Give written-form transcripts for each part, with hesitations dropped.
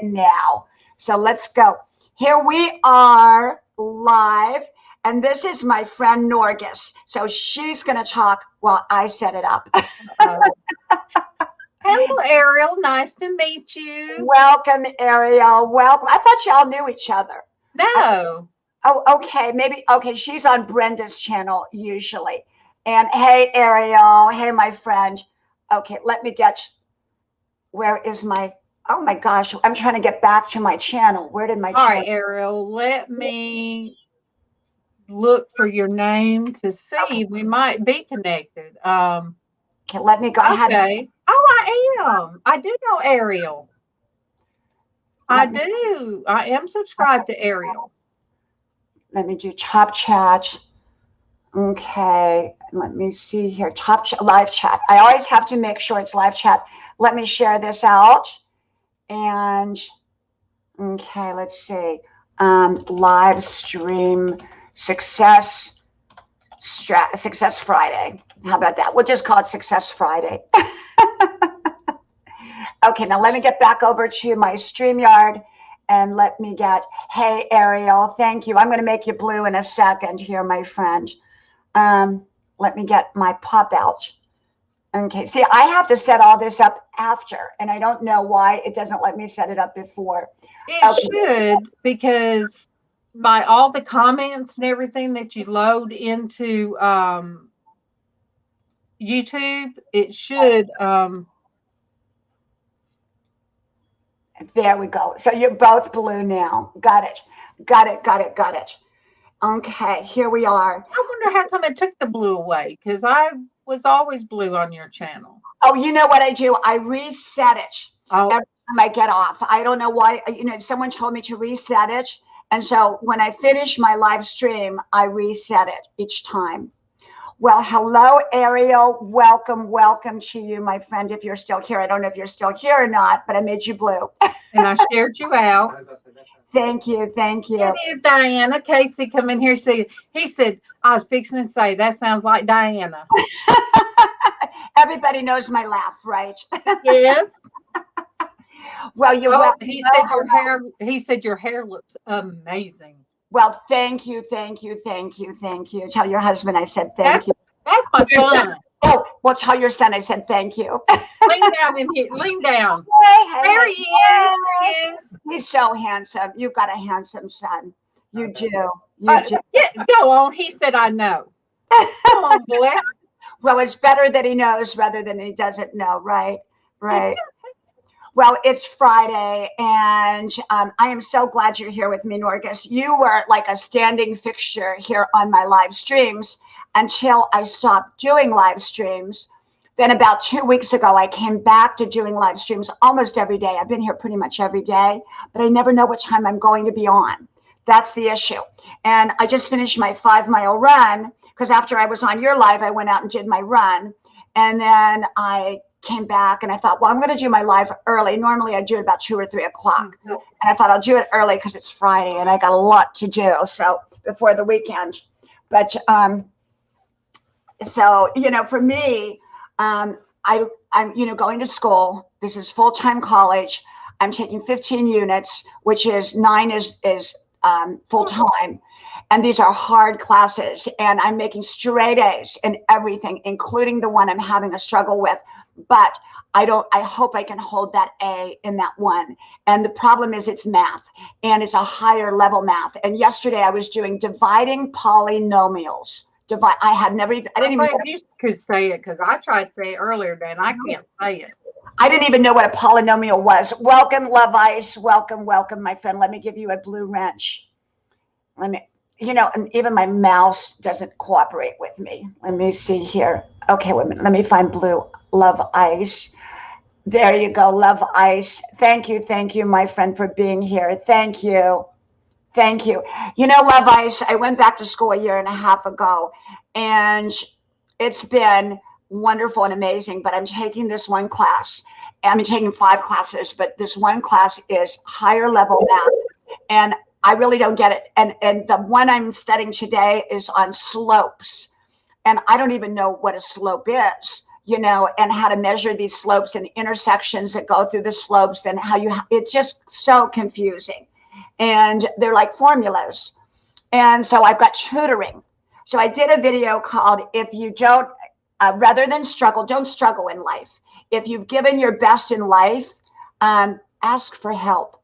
now. So let's go. Here we are live, and this is my friend Norgis. So she's going to talk while I set it up. Oh, hello, Ariel. Nice to meet you. Welcome, Ariel. Welcome. I thought y'all knew each other. No. Oh, okay. Maybe. Okay. She's on Brenda's channel usually. And hey, Ariel. Hey, my friend. Okay. Let me get. Where is my. Oh my gosh. I'm trying to get back to my channel. Where did my All channel? right, Ariel. Let me look for your name to Okay. see. We might be connected. Okay. Let me go ahead. Okay. Oh, I am. I do know Ariel. I Let me. do. I am subscribed to Ariel. Let me do top chat. Okay, let me see here. Live chat. I always have to make sure it's live chat. Let me share this out. And okay, let's see. Live stream success success Friday. How about that? We'll just call it Success Friday. Okay, now let me get back over to my StreamYard and let me get, hey, Ariel, thank you. I'm going to make you blue in a second here, my friend. Let me get my pop out. Okay, see, I have to set all this up after, and I don't know why it doesn't let me set it up before. It Okay, should because by all the comments and everything that you load into YouTube, it should there we go. So you're both blue now. Got it. Got it. Got it. Got it. Okay, here we are. I wonder how come it took the blue away because I was always blue on your channel. Oh, you know what I do? I reset it Oh, every time I get off. I don't know why. Someone told me to reset it. And so when I finish my live stream, I reset it each time. Well, hello, Ariel. Welcome, welcome to you, my friend. If you're still here, I don't know if you're still here or not, but I made you blue. and I shared you out. Thank you, thank It you. is Diana. Casey come in here. He said, I was fixing to say, that sounds like Diana. Everybody knows my laugh, right? Yes. Well, you're Oh, well. he said your hair looks amazing. Well, thank you, thank you, thank you, thank you. Tell your husband I said That's thank you. that's my son. Oh, well, tell your son I said thank you. Lean down in here. Lean down. Hey, hey, There hey, he is. There hey. he is. He's so handsome. You've got a handsome son. You do. You do. Yeah, go on. He said, I know. Come on, boy. Well, it's better that he knows rather than he doesn't know, right? Right. Well, it's Friday, and I am so glad you're here with me, Norgis. You were like a standing fixture here on my live streams until I stopped doing live streams. Then, about 2 weeks ago, I came back to doing live streams almost every day. I've been here pretty much every day, but I never know what time I'm going to be on. That's the issue. And I just finished my 5 mile run because after I was on your live, I went out and did my run. And then I came back and I thought, well, I'm going to do my live early. Normally I do it about 2 or 3 o'clock. And I thought I'll do it early because it's Friday and I got a lot to do. So before the weekend. But so, for me, I'm going to school. This is full-time college. I'm taking 15 units, which is 9 is full-time. And these are hard classes. And I'm making straight A's in everything, including the one I'm having a struggle with. But I hope I can hold that A in that one. And the problem is it's math and it's a higher level math. And yesterday I was doing dividing polynomials. I didn't even know. You could say it because I tried to say it earlier today and I can't say it. I didn't even know what a polynomial was. Welcome, Love Ice. Welcome, welcome, my friend. Let me give you a blue wrench. And even my mouse doesn't cooperate with me. Let me see here. Okay, wait a minute. Let me find blue. Love Ice. There you go, Love Ice. Thank you, my friend, for being here. Thank you. Thank you. Love Ice, I went back to school a year and a half ago, and it's been wonderful and amazing, but I'm taking this one class. I'm taking 5 classes, but this one class is higher level math, and I really don't get it. And the one I'm studying today is on slopes, and I don't even know what a slope is. you know, and how to measure these slopes and intersections that go through the slopes, and how it's just so confusing. And they're like formulas. And so I've got tutoring. So I did a video called If You Don't, Rather Than Struggle, Don't Struggle in Life. If you've given your best in life, ask for help.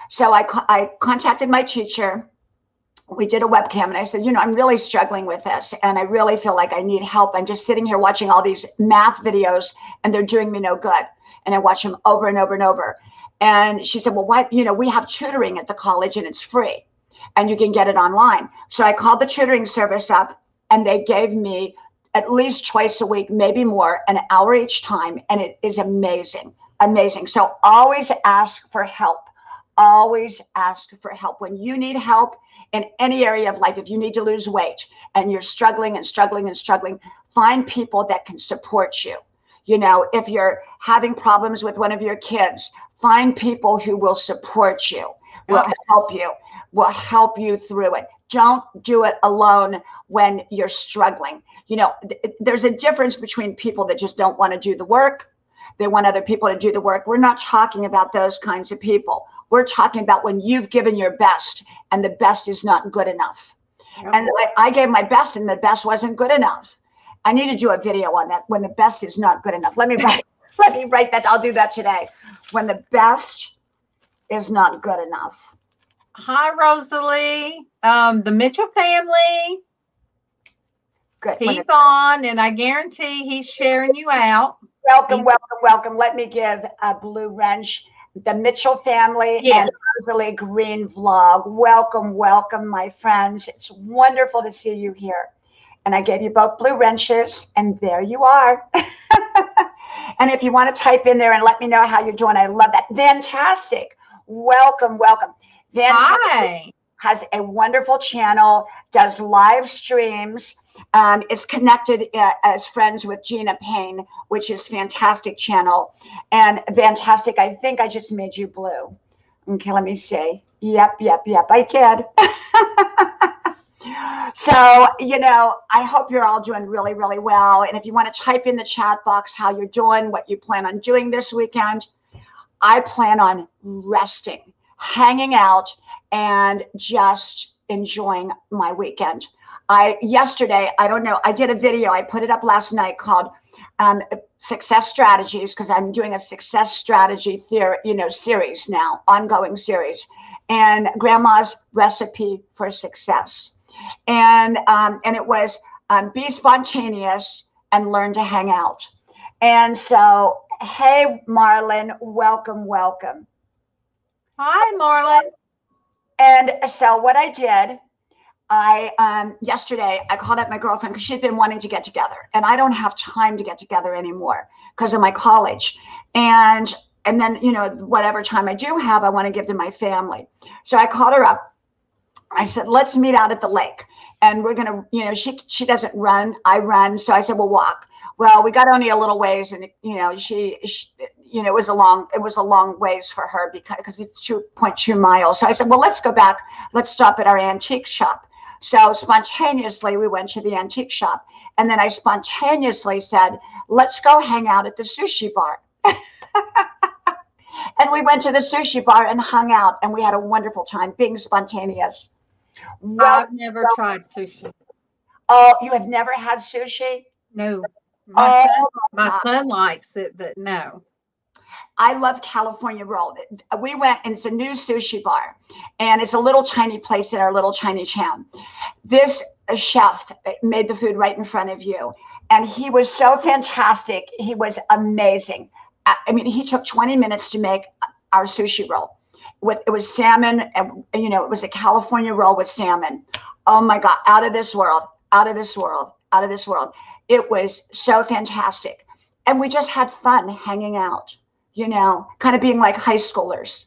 So I contacted my teacher. We did a webcam and I said, you know, I'm really struggling with this and I really feel like I need help. I'm just sitting here watching all these math videos and they're doing me no good. And I watch them over and over and over. And she said, well, why, you know, we have tutoring at the college and it's free and you can get it online. So I called the tutoring service up and they gave me at least twice a week, maybe more, an hour each time. And it is amazing, amazing. So always ask for help. Always ask for help. When you need help in any area of life, if you need to lose weight and you're struggling and struggling and struggling, find people that can support you. You know, if you're having problems with one of your kids, find people who will support you, will help you through it. Don't do it alone when you're struggling. You know, there's a difference between people that just don't want to do the work. They want other people to do the work. We're not talking about those kinds of people. We're talking about when you've given your best and the best is not good enough. Yep. And I gave my best and the best wasn't good enough. I need to do a video on that, when the best is not good enough. Let me write that. I'll do that today. When the best is not good enough. Hi, Rosalie. The Mitchell family. Good. He's on, and I guarantee he's sharing you out. Welcome, welcome, welcome. Let me give a blue wrench. The Mitchell family, yes, and Rosalie Green vlog. Welcome, welcome, my friends. It's wonderful to see you here. And I gave you both blue wrenches, and there you are. And if you want to type in there and let me know how you're doing, I love that. Fantastic. Welcome, welcome. Fantastic. Hi. Has a wonderful channel, does live streams, is connected as friends with Gina Payne, which is fantastic channel. And fantastic, I think I just made you blue. Okay, let me see. Yep, I did. So, you know, I hope you're all doing really, really well. And if you want to type in the chat box how you're doing, what you plan on doing this weekend, I plan on resting, hanging out, and just enjoying my weekend. Yesterday, I don't know, I did a video, I put it up last night called Success Strategies, because I'm doing a success strategy theory, you know, series now, ongoing series, and Grandma's Recipe for Success. And it was be spontaneous and learn to hang out. And so, hey, Marlon, welcome, welcome. Hi, Marlon. And so what I did, yesterday I called up my girlfriend because she'd been wanting to get together, and I don't have time to get together anymore because of my college. And then, you know, whatever time I do have, I want to give to my family. So I called her up. I said, let's meet out at the lake. And we're going to, you know, she doesn't run, I run. So I said, we'll walk. Well, we got only a little ways, and, you know, she you know, it was a long ways for her because it's 2.2 miles. So I said, well, let's go back. Let's stop at our antique shop. So spontaneously, we went to the antique shop. And then I spontaneously said, let's go hang out at the sushi bar. And we went to the sushi bar and hung out, and we had a wonderful time being spontaneous. Well, I've never tried sushi. Oh, you have never had sushi? No. My son likes it, but no. I love California roll. We went, and it's a new sushi bar, and it's a little tiny place in our little tiny town. This chef made the food right in front of you, and he was so fantastic. He was amazing. I mean, he took 20 minutes to make our sushi roll. It was salmon, and, you know, it was a California roll with salmon. Oh my God, out of this world, out of this world, out of this world. It was so fantastic. And we just had fun hanging out, you know, kind of being like high schoolers.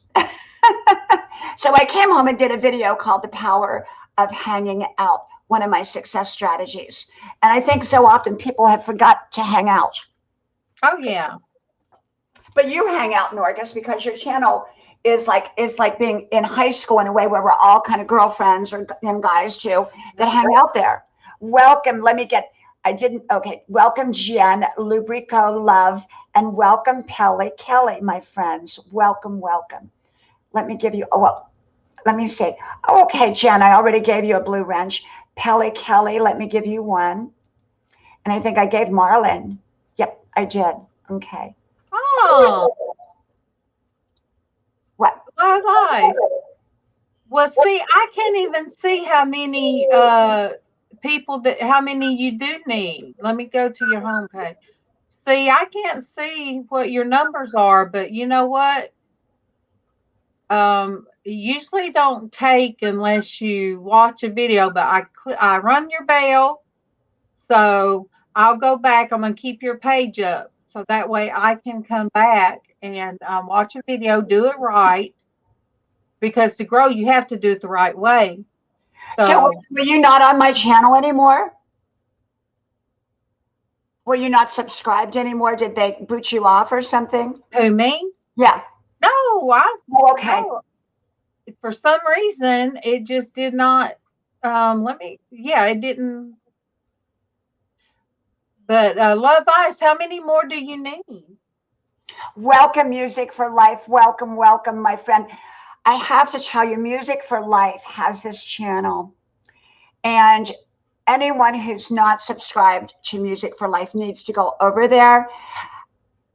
So I came home and did a video called The Power of Hanging Out, one of my success strategies. And I think so often people have forgot to hang out. Oh, yeah. But you hang out, Norgis, because your channel is like being in high school in a way where we're all kind of girlfriends and guys too that hang out there. Welcome. Let me get I didn't. Okay. Welcome, Jen, Lubrico Love, and welcome, Pelly Kelly, my friends. Welcome, welcome. Let me give you, oh, well, let me see. Oh, okay, Jen, I already gave you a blue wrench. Pelly Kelly, let me give you one. And I think I gave Marlon. Yep, I did. Okay. Oh, What? oh, nice. Well, see, I can't even see how many people how many you do need. Let me go to your homepage. See, I can't see what your numbers are, but you know what? Usually don't take unless you watch a video, but I run your bell, so I'll go back. I'm gonna keep your page up, so that way I can come back and watch a video, do it right, because to grow you have to do it the right way. So So were you not on my channel anymore? Were you not subscribed anymore? Did they boot you off or something? who, me? Yeah. No, Oh, okay. no. For some reason it just did not. It didn't. But Love Ice, how many more do you need? Welcome, Music for Life. Welcome, welcome, my friend. I have to tell you, Music for Life has this channel. And anyone who's not subscribed to Music for Life needs to go over there.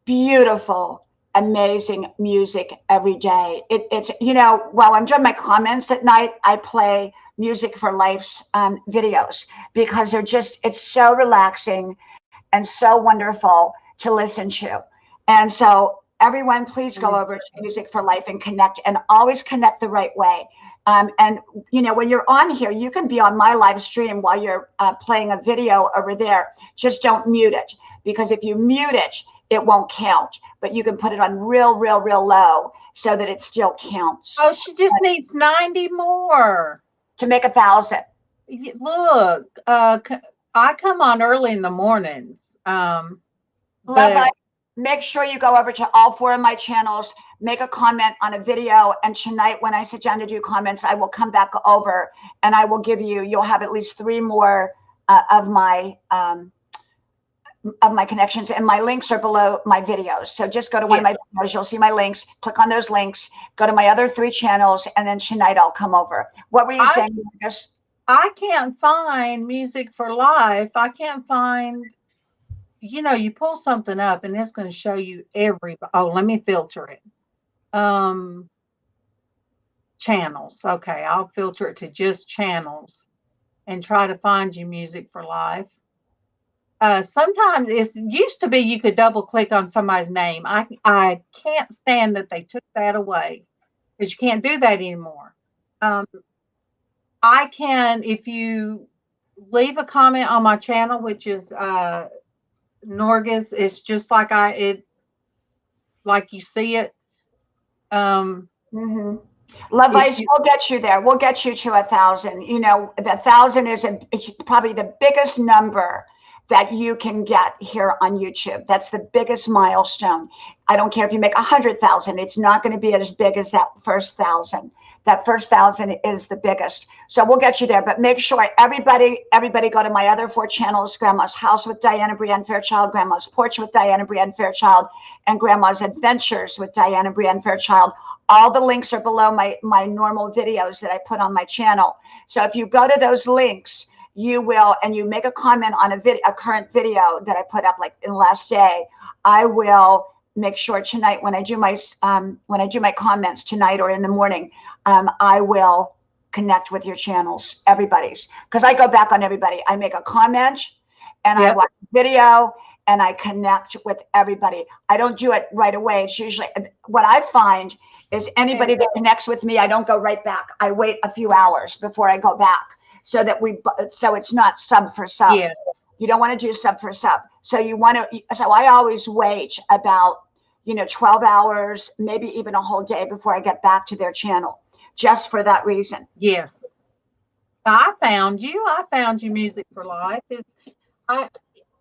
Beautiful, amazing music every day. It's, while I'm doing my comments at night, I play Music for Life's videos because it's so relaxing and so wonderful to listen to. And so everyone, please go over to Music for Life and connect, and always connect the right way. And when you're on here, you can be on my live stream while you're playing a video over there. Just don't mute it, because if you mute it, it won't count. But you can put it on real, real, real low so that it still counts. Oh, she just needs 90 more to make 1,000. Look, I come on early in the mornings. Love, make sure you go over to all 4 of my channels, make a comment on a video, and tonight when I sit down to do comments, I will come back over and I will you'll have at least 3 more of my connections, and my links are below my videos. So just go to one of my videos, you'll see my links, click on those links, go to my other 3 channels, and then tonight I'll come over. What were you saying, Marcus? I can't find Music for Life. I can't find, you pull something up and it's going to show you let me filter it. Channels. Okay, I'll filter it to just channels and try to find you Music for Life. Sometimes it used to be you could double click on somebody's name. I can't stand that they took that away, because you can't do that anymore. I can, if you leave a comment on my channel, which is Norgis, it's just like like you see it. Love Ice, we'll get you there. We'll get you to 1,000. The 1,000 is probably the biggest number that you can get here on YouTube. That's the biggest milestone. I don't care if you make 100,000. It's not going to be as big as that first 1,000. That first 1,000 is the biggest. So we'll get you there. But make sure everybody go to my other 4 channels: Grandma's House with Diana Brienne Fairchild, Grandma's Porch with Diana Brienne Fairchild, and Grandma's Adventures with Diana Brienne Fairchild. All the links are below my normal videos that I put on my channel. So if you go to those links, you will, and you make a comment on a current video that I put up like in the last day, I will make sure tonight when I do my comments tonight or in the morning, I will connect with your channels, everybody's, because I go back on everybody. I make a comment and I watch a video and I connect with everybody. I don't do it right away. It's usually what I find is anybody that connects with me, I don't go right back. I wait a few hours before I go back, so it's not sub for sub. Yes. You don't want to do sub for sub. So I always wait about 12 hours, maybe even a whole day before I get back to their channel, just for that reason. Yes. I found you Music for Life.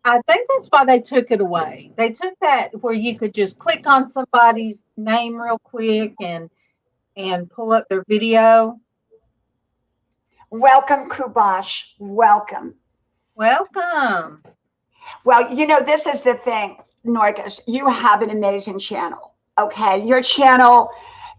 I think that's why they took it away. They took that where you could just click on somebody's name real quick and pull up their video. Welcome, Kubash. Welcome. Welcome. Well, this is the thing, Norgis. You have an amazing channel. Okay. Your channel,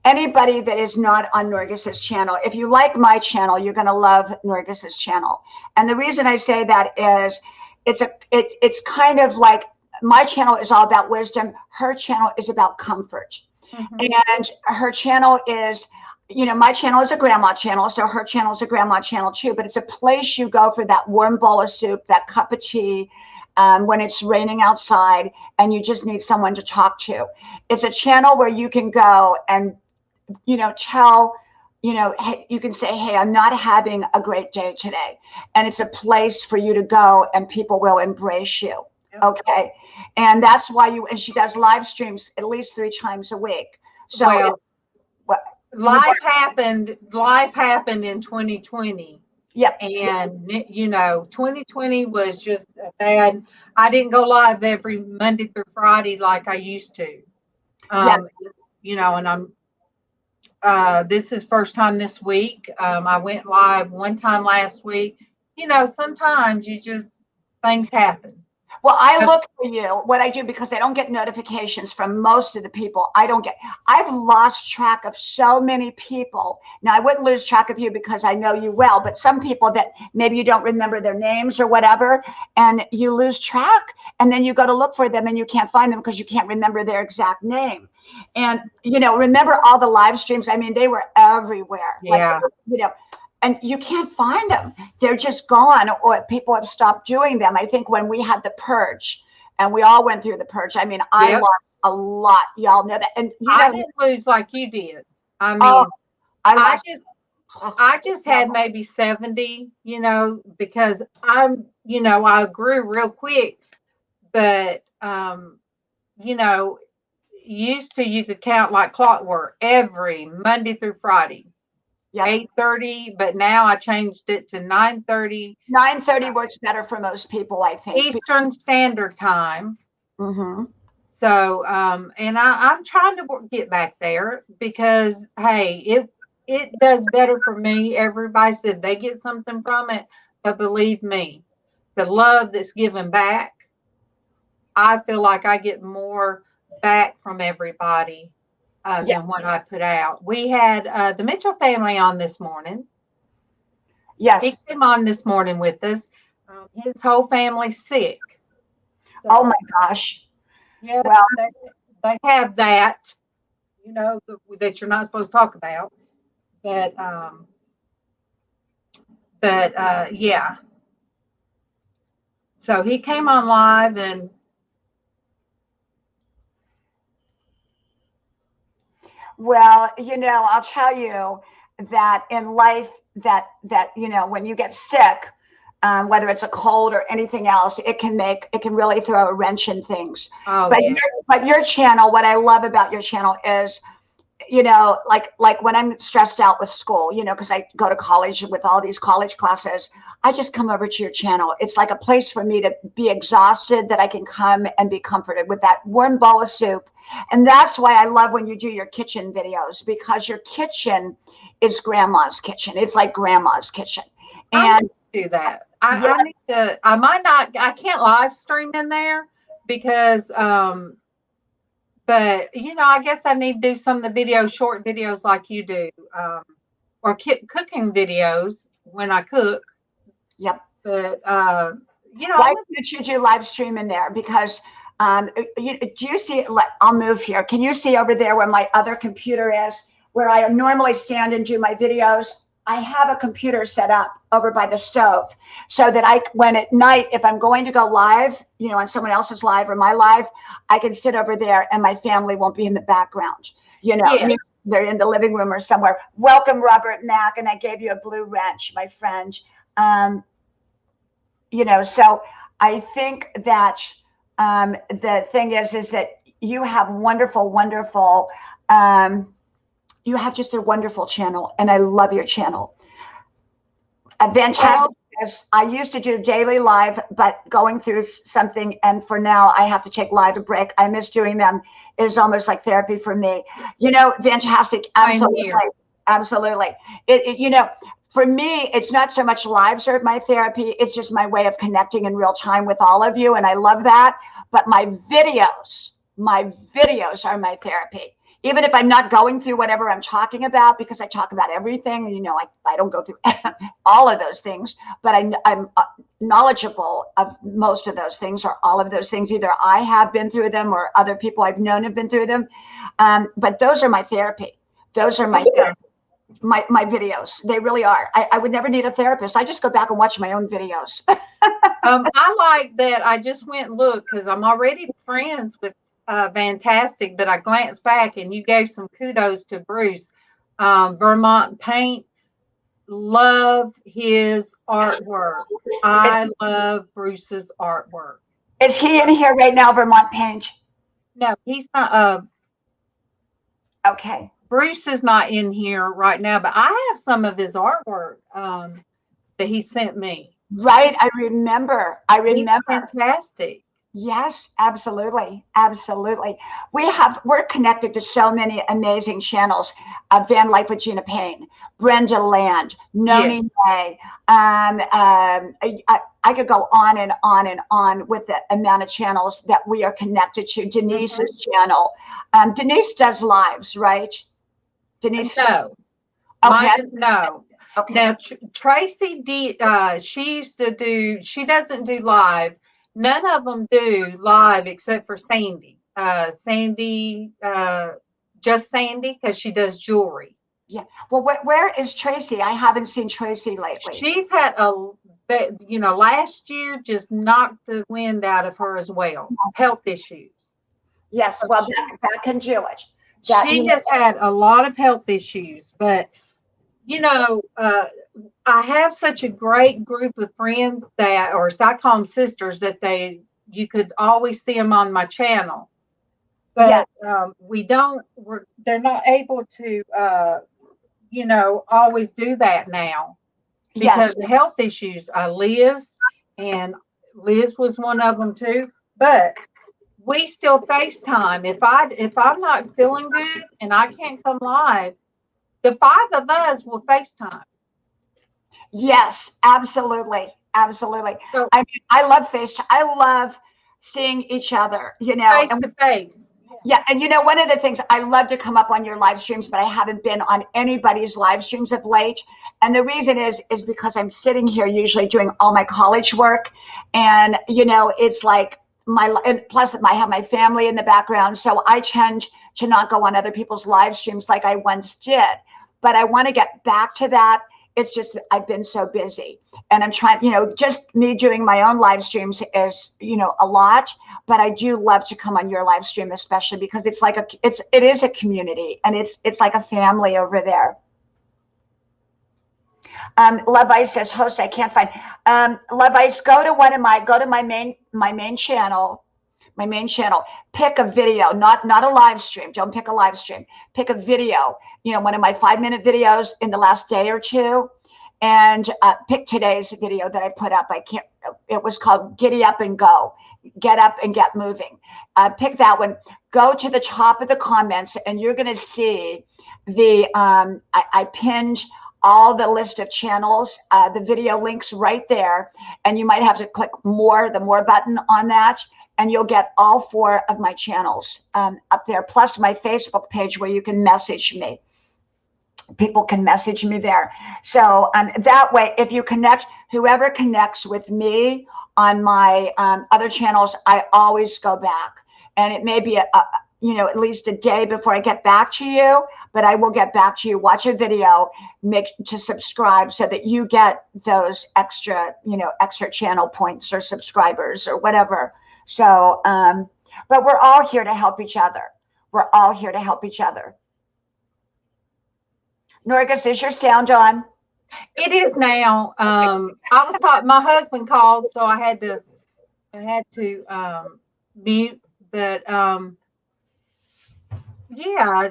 anybody that is not on Norgis's channel, if you like my channel, you're going to love Norgis's channel. And the reason I say that is it's kind of like my channel is all about wisdom. Her channel is about comfort. And her channel is, my channel is a grandma channel. So her channel is a grandma channel too, but it's a place you go for that warm bowl of soup, that cup of tea, when it's raining outside and you just need someone to talk to. It's a channel where you can go and, tell, hey, you can say, hey, I'm not having a great day today. And it's a place for you to go and people will embrace you. Okay. And that's why and she does live streams at least 3 times a week. So life happened in 2020. Yep. And 2020 was just bad. I didn't go live every Monday through Friday like I used to. And I'm this is first time this week. I went live one time last week. Sometimes things happen. Well, I look for you, what I do, because I don't get notifications from most of the people. I've lost track of so many people. Now, I wouldn't lose track of you because I know you well, but some people that maybe you don't remember their names or whatever, and you lose track, and then you go to look for them and you can't find them because you can't remember their exact name. And, remember all the live streams? I mean, they were everywhere. Yeah. And you can't find them. They're just gone, or people have stopped doing them. I think when we had the purge, and we all went through the purge, I mean, I lost a lot. Y'all know that. And I didn't lose like you did. I mean, I just had maybe 70, because I grew real quick, but, used to, you could count like clockwork every Monday through Friday. 8:30, but now I changed it to 9:30. 9:30 works better for most people, I think. Eastern Standard Time. Mm-hmm. So, and I'm trying to get back there because, hey, it does better for me. Everybody said they get something from it, but believe me, the love that's given back, I feel like I get more back from everybody than what I put out. We had the Mitchell family on this morning. Yes. He came on this morning with us. His whole family's sick. So, oh my gosh. Yeah, well, they have that, that you're not supposed to talk about. But yeah. So he came on live and well, I'll tell you that in life that when you get sick, whether it's a cold or anything else, it can really throw a wrench in things. Oh, but your channel, what I love about your channel is, like when I'm stressed out with school, because I go to college with all these college classes, I just come over to your channel. It's like a place for me to be exhausted, that I can come and be comforted with that warm bowl of soup. And that's why I love when you do your kitchen videos, because your kitchen is grandma's kitchen. It's like grandma's kitchen. And do that. I need to, I can't live stream in there because, but I guess I need to do some of the short videos like you do, or cooking videos when I cook. Yep. But, why can't you do live stream in there? Because, do you see, I'll move here. Can you see over there where my other computer is, where I normally stand and do my videos? I have a computer set up over by the stove so that when at night, if I'm going to go live, on someone else's live or my live, I can sit over there and my family won't be in the background. They're in the living room or somewhere. Welcome, Robert Mack. And I gave you a blue wrench, my friend. So I think that the thing is that you have wonderful, you have just a wonderful channel, and I love your channel. Fantastic. I used to do daily live, but going through something, and for now I have to take live a break. I miss doing them. It is almost like therapy for me. Fantastic. Absolutely. Absolutely. for me, it's not so much lives are my therapy. It's just my way of connecting in real time with all of you. And I love that. But my videos are my therapy. Even if I'm not going through whatever I'm talking about, because I talk about everything, you know, I don't go through all of those things, but I'm knowledgeable of most of those things or all of those things. Either I have been through them or other people I've known have been through them. But those are my therapy. Those are my therapy. My videos. They really are. I would never need a therapist. I just go back and watch my own videos. I like that. I just went and looked because I'm already friends with Fantastic, but I glanced back and you gave some kudos to Bruce. Vermont Paint, love his artwork. I love Bruce's artwork. Is he in here right now, Vermont Paint? No, he's not. Okay. Bruce is not in here right now, but I have some of his artwork that he sent me. Right. I remember. He's fantastic. Yes, absolutely. Absolutely. We're connected to so many amazing channels. Van Life with Gina Payne, Brenda Land, Noni May. I could go on and on and on with the amount of channels that we are connected to. Denise's channel. Denise does lives, right? Denise. No. Okay. No. Okay. Now Tracy she used to do. She doesn't do live. None of them do live except for Sandy. Sandy, just Sandy, because she does jewelry. Yeah. Well, where is Tracy? I haven't seen Tracy lately. She's had last year just knocked the wind out of her as well. Health issues. Yes. Well, that can do it. She has had a lot of health issues, but I have such a great group of friends or I call them sisters, that you could always see them on my channel. But they're not able to, always do that now because of health issues. Liz was one of them too, but we still FaceTime. If I'm not feeling good and I can't come live, the five of us will FaceTime. Yes, absolutely. Absolutely. So, I love FaceTime. I love seeing each other, face to face. Yeah. And one of the things, I love to come up on your live streams, but I haven't been on anybody's live streams of late. And the reason is because I'm sitting here usually doing all my college work. And, it's like plus I have my family in the background. So I tend to not go on other people's live streams like I once did. But I want to get back to that. It's just, I've been so busy and I'm trying, just me doing my own live streams is, a lot, but I do love to come on your live stream, especially because it's like it is a community and it's like a family over there. Love Ice says, host, I can't find, Love Ice, go to my main channel. My main channel, pick a video, not a live stream. Don't pick a live stream. Pick a video, one of my 5-minute videos in the last day or two, and pick today's video that I put up. It was called Giddy Up and Go. Get up and get moving. Pick that one. Go to the top of the comments and you're going to see I pinned all the list of channels, the video links right there. And you might have to click the more button on that. And you'll get all 4 of my channels up there, plus my Facebook page where you can message me. People can message me there. So that way, if you connect, whoever connects with me on my other channels, I always go back. And it may be, at least a day before I get back to you, but I will get back to you. Watch a video, to subscribe so that you get those extra channel points or subscribers or whatever. So, but we're all here to help each other. We're all here to help each other. Norgis, is your sound on? It is now. I was talking, my husband called, so I had to mute, but yeah.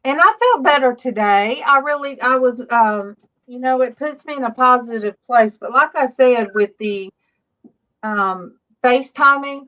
And I felt better today. I was, it puts me in a positive place. But like I said, with the FaceTiming,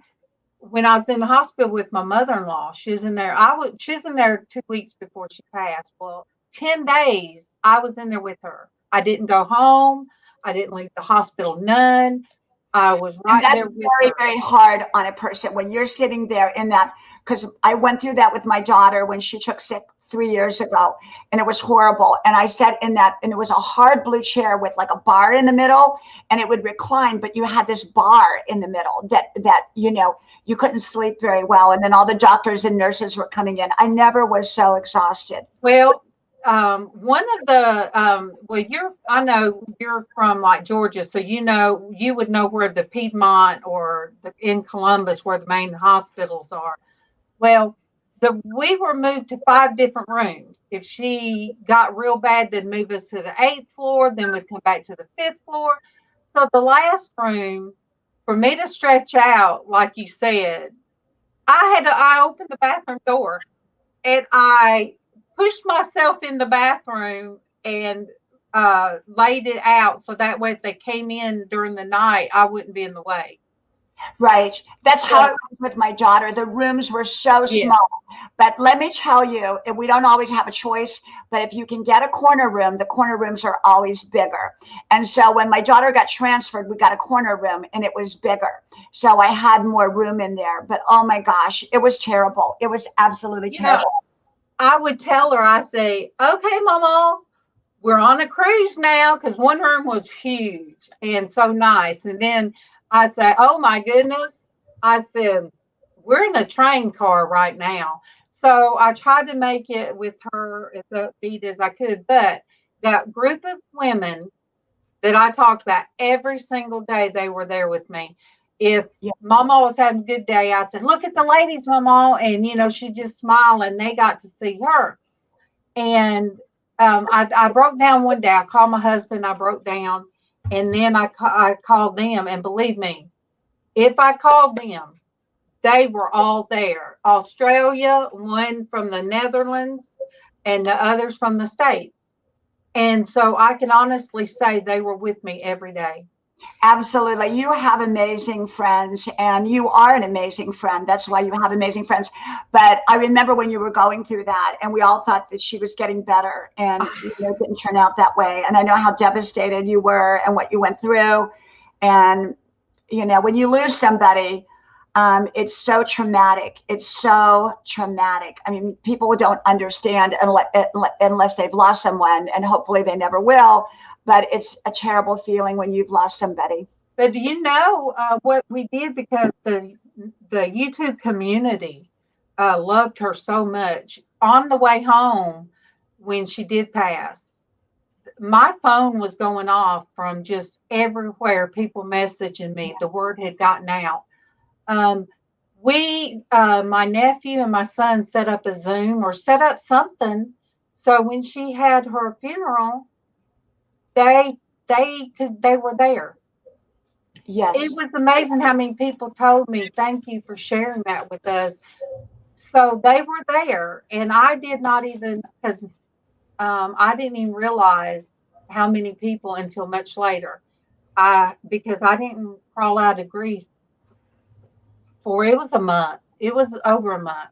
when I was in the hospital with my mother-in-law, she's in there. She's in there 2 weeks before she passed. Well, 10 days, I was in there with her. I didn't go home. I didn't leave the hospital, none. I was And right that's there with very, her. very hard on a person when you're sitting there in that, because I went through that with my daughter when she took sick 3 years ago, and it was horrible. And I sat in that, and it was a hard blue chair with like a bar in the middle, and it would recline, but you had this bar in the middle that you couldn't sleep very well. And then all the doctors and nurses were coming in. I never was so exhausted. Well, one of the I know you're from like Georgia, so you would know where the Piedmont or in Columbus where the main hospitals are. Well, we were moved to 5 different rooms. If she got real bad, they'd move us to the 8th floor, then we'd come back to the 5th floor. So the last room, for me to stretch out, like you said, I opened the bathroom door and I pushed myself in the bathroom and laid it out so that way if they came in during the night, I wouldn't be in the way. Right. That's how So, it was with my daughter. The rooms were so yes. small. But let me tell you, we don't always have a choice, but if you can get a corner room, the corner rooms are always bigger. And so when my daughter got transferred, we got a corner room and it was bigger. So I had more room in there. But oh my gosh, it was terrible. It was absolutely You know, terrible. I would tell her, I say, okay, Mama, we're on a cruise now because one room was huge and so nice. And then I say, oh my goodness. I said, we're in a train car right now. So I tried to make it with her as upbeat as I could. But that group of women that I talked about every single day, they were there with me. If Yeah. Mama was having a good day, I said, look at the ladies, Mama. And, she just smiled and they got to see her. And I broke down one day. I called my husband. I broke down, and then I called them. And believe me, if I called them, they were all there. Australia, one from the Netherlands, and the others from the States. And so I can honestly say they were with me every day. Absolutely. You have amazing friends, and you are an amazing friend. That's why you have amazing friends. But I remember when you were going through that, and we all thought that she was getting better, and it didn't turn out that way. And I know how devastated you were and what you went through. And, when you lose somebody, it's so traumatic. It's so traumatic. I mean, people don't understand unless they've lost someone, and hopefully they never will. But it's a terrible feeling when you've lost somebody. But do you know what we did because the YouTube community loved her so much. On the way home, when she did pass, my phone was going off from just everywhere. People messaging me. The word had gotten out. Um, my nephew and my son set up a Zoom or set up something. So when she had her funeral, they they were there. It Yes. was amazing how many people told me, thank you for sharing that with us. So they were there, and I did not even, because I didn't even realize how many people until much later. Because I didn't crawl out of grief for it was a month. It was over a month.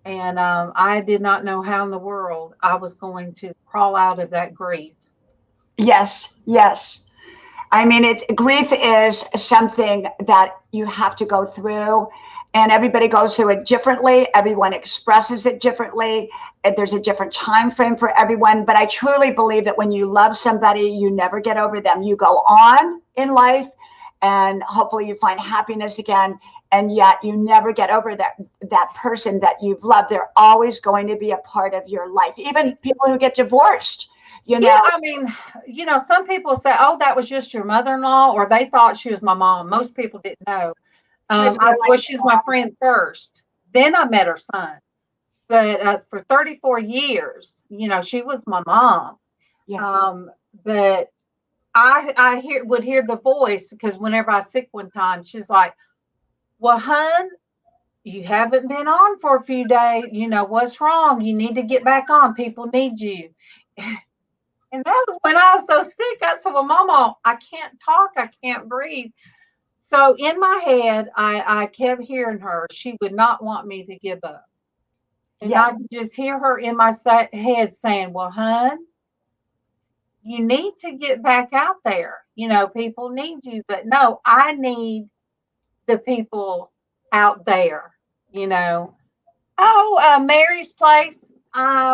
And I did not know how in the world I was going to crawl out of that grief. Yes. Yes. I mean, grief is something that you have to go through, and everybody goes through it differently. Everyone expresses it differently. There's a different time frame for everyone. But I truly believe that when you love somebody, you never get over them. You go on in life, and hopefully you find happiness again. And yet you never get over that person that you've loved. They're always going to be a part of your life. Even people who get divorced. Yeah, I mean, some people say, "Oh, that was just your mother-in-law," or they thought she was my mom. Most people didn't know. She was I more said, like "Well, she's my friend first." Then I met her son. But for 34 years, she was my mom. yes. But I would hear the voice because whenever I was sick one time, she's like, "Well, hun, you haven't been on for a few days. What's wrong? You need to get back on. People need you." And that was when I was so sick. I said, well, Mama, I can't talk. I can't breathe. So in my head, I kept hearing her. She would not want me to give up. And Yes. I could just hear her in my head saying, well, hun, you need to get back out there. You know, people need you. But no, I need the people out there, you know. Oh, Mary's Place. I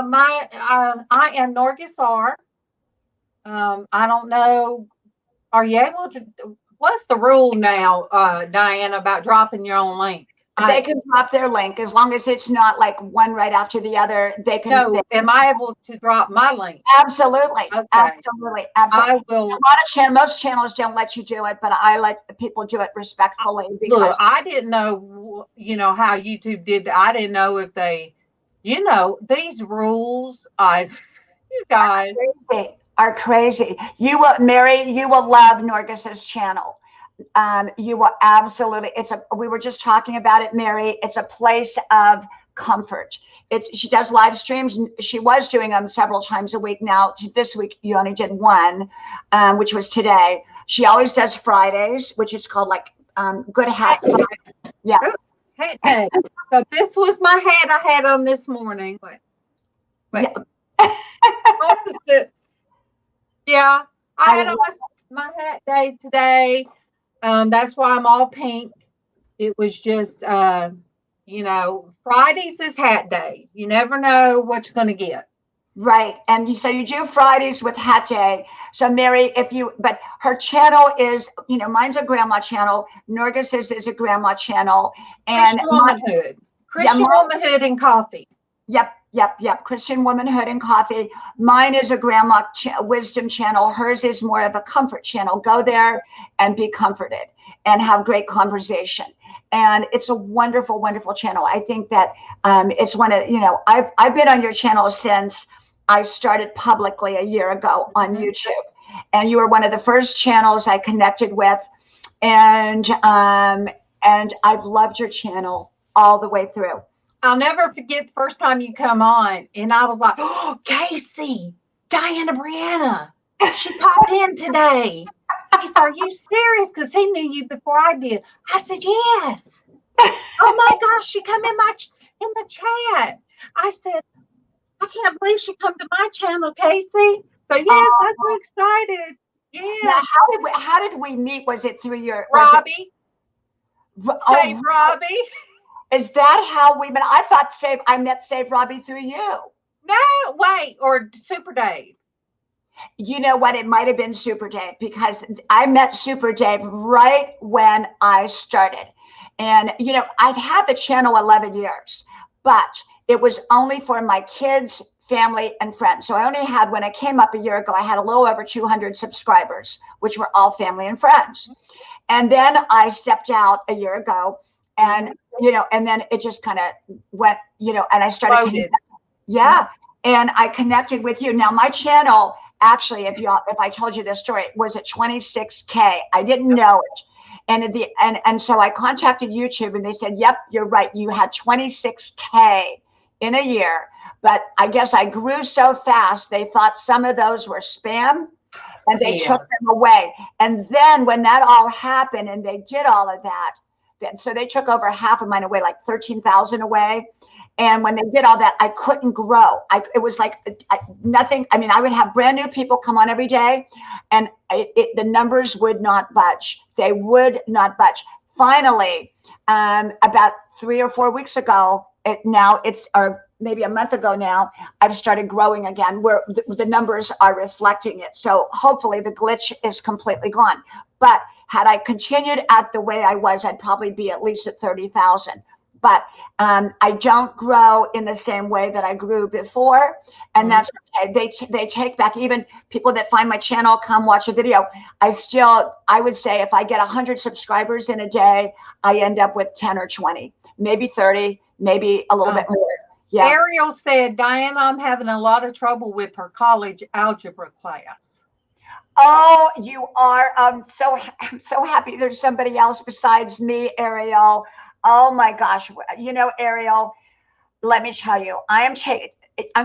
am Norgis R. I don't know. Are you able to? What's the rule now, Diana, about dropping your own link? They can drop their link as long as it's not like one right after the other. They can. No, am I able to drop my link? Absolutely, Okay. absolutely, absolutely. I will. A lot of most channels don't let you do it, but I let people do it respectfully. Because look, I didn't know, you know, how YouTube did that. I didn't know if they, you know, these rules. You guys are crazy. You will, Mary. You will love Norgis's channel. You will absolutely. We were just talking about it, Mary. It's a place of comfort. She does live streams. She was doing them several times a week. Now this week you only did one, which was today. She always does Fridays, which is called like Good Hat Friday. Yeah. Hey, so this was my hat I had on this morning. Wait. Yeah. Opposite. Yeah, I had on my hat day today. That's why I'm all pink. It was just, you know, Fridays is hat day. You never know what you're going to get. Right. And so you do Fridays with Hat Day. So Mary, but her channel is, you know, mine's a grandma channel. Norgis's is a grandma channel. And Christian womanhood. Christian womanhood and coffee. Yep. Christian womanhood and coffee. Mine is a grandma wisdom channel. Hers is more of a comfort channel. Go there and be comforted and have great conversation. And it's a wonderful, wonderful channel. I think that it's one of, you know, I've been on your channel since I started publicly a year ago on YouTube. And you were one of the first channels I connected with. And I've loved your channel all the way through. I'll never forget the first time you come on, and I was like, oh, Casey, Diana Brianna, she popped in today. He said, are you serious? Because he knew you before I did. I said, yes. Oh my gosh, she come in the chat. I said, I can't believe she come to my channel, Casey. So yes, I'm so excited. Yeah. Now, how did we meet? Was it through your Robbie? Save Robbie. Is that how we met? I thought I met Save Robbie through you. No, wait, or Super Dave. You know what? It might have been Super Dave, because I met Super Dave right when I started. And, you know, I've had the channel 11 years, but it was only for my kids, family, and friends. So I only had, when I came up a year ago, I had a little over 200 subscribers, which were all family and friends. And then I stepped out a year ago, and, you know, and then it just kind of went, you know, and I started. Yeah. And I connected with you. Now my channel, actually, if I told you this story, was at 26K. I didn't know it. And so I contacted YouTube, and they said, yep, you're right. You had 26K in a year. But I guess I grew so fast, they thought some of those were spam, and they took them away. And then when that all happened and they did all of that, so they took over half of mine away, like 13,000 away. And when they did all that, I couldn't grow. It was like nothing. I mean, I would have brand new people come on every day, and the numbers would not budge. They would not budge. Finally, about 3 or 4 weeks ago, or maybe a month ago now, I've started growing again, where the numbers are reflecting it. So hopefully the glitch is completely gone. But had I continued at the way I was, I'd probably be at least at 30,000. But I don't grow in the same way that I grew before. And that's okay. They take back, even people that find my channel, come watch a video. I would say if I get 100 subscribers in a day, I end up with 10 or 20, maybe 30, maybe a little bit more. Yeah. Ariel said, Diana, I'm having a lot of trouble with her college algebra class. Oh, you are. I'm so happy there's somebody else besides me, Ariel. Oh my gosh. You know, Ariel, let me tell you, I'm going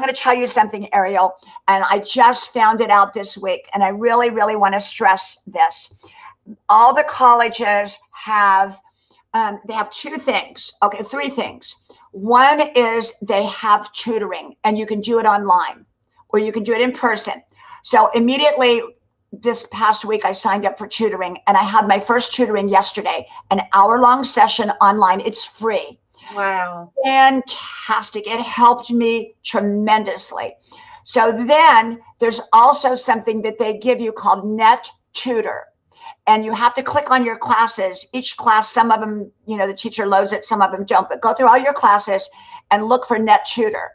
to tell you something, Ariel, and I just found it out this week, and I really, really want to stress this. All the colleges have, they have 2 things. Okay, 3 things. One is they have tutoring, and you can do it online or you can do it in person. So immediately this past week, I signed up for tutoring, and I had my first tutoring yesterday, an hour-long session online. It's free. Wow. Fantastic. It helped me tremendously. So then there's also something that they give you called Net Tutor. And you have to click on your classes. Each class, some of them, the teacher loads it, some of them don't. But go through all your classes and look for Net Tutor.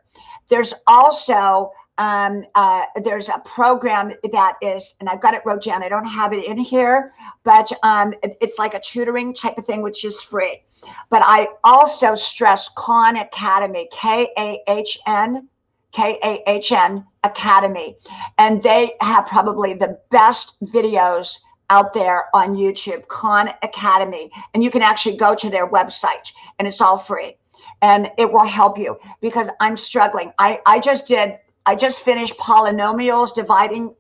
There's also there's a program that is, and I've got it wrote down. I don't have it in here, but it's like a tutoring type of thing, which is free. But I also stress Khan Academy, Kahn Academy, and they have probably the best videos out there on YouTube, Khan Academy, and you can actually go to their website, and it's all free, and it will help you because I'm struggling. I just finished polynomials, dividing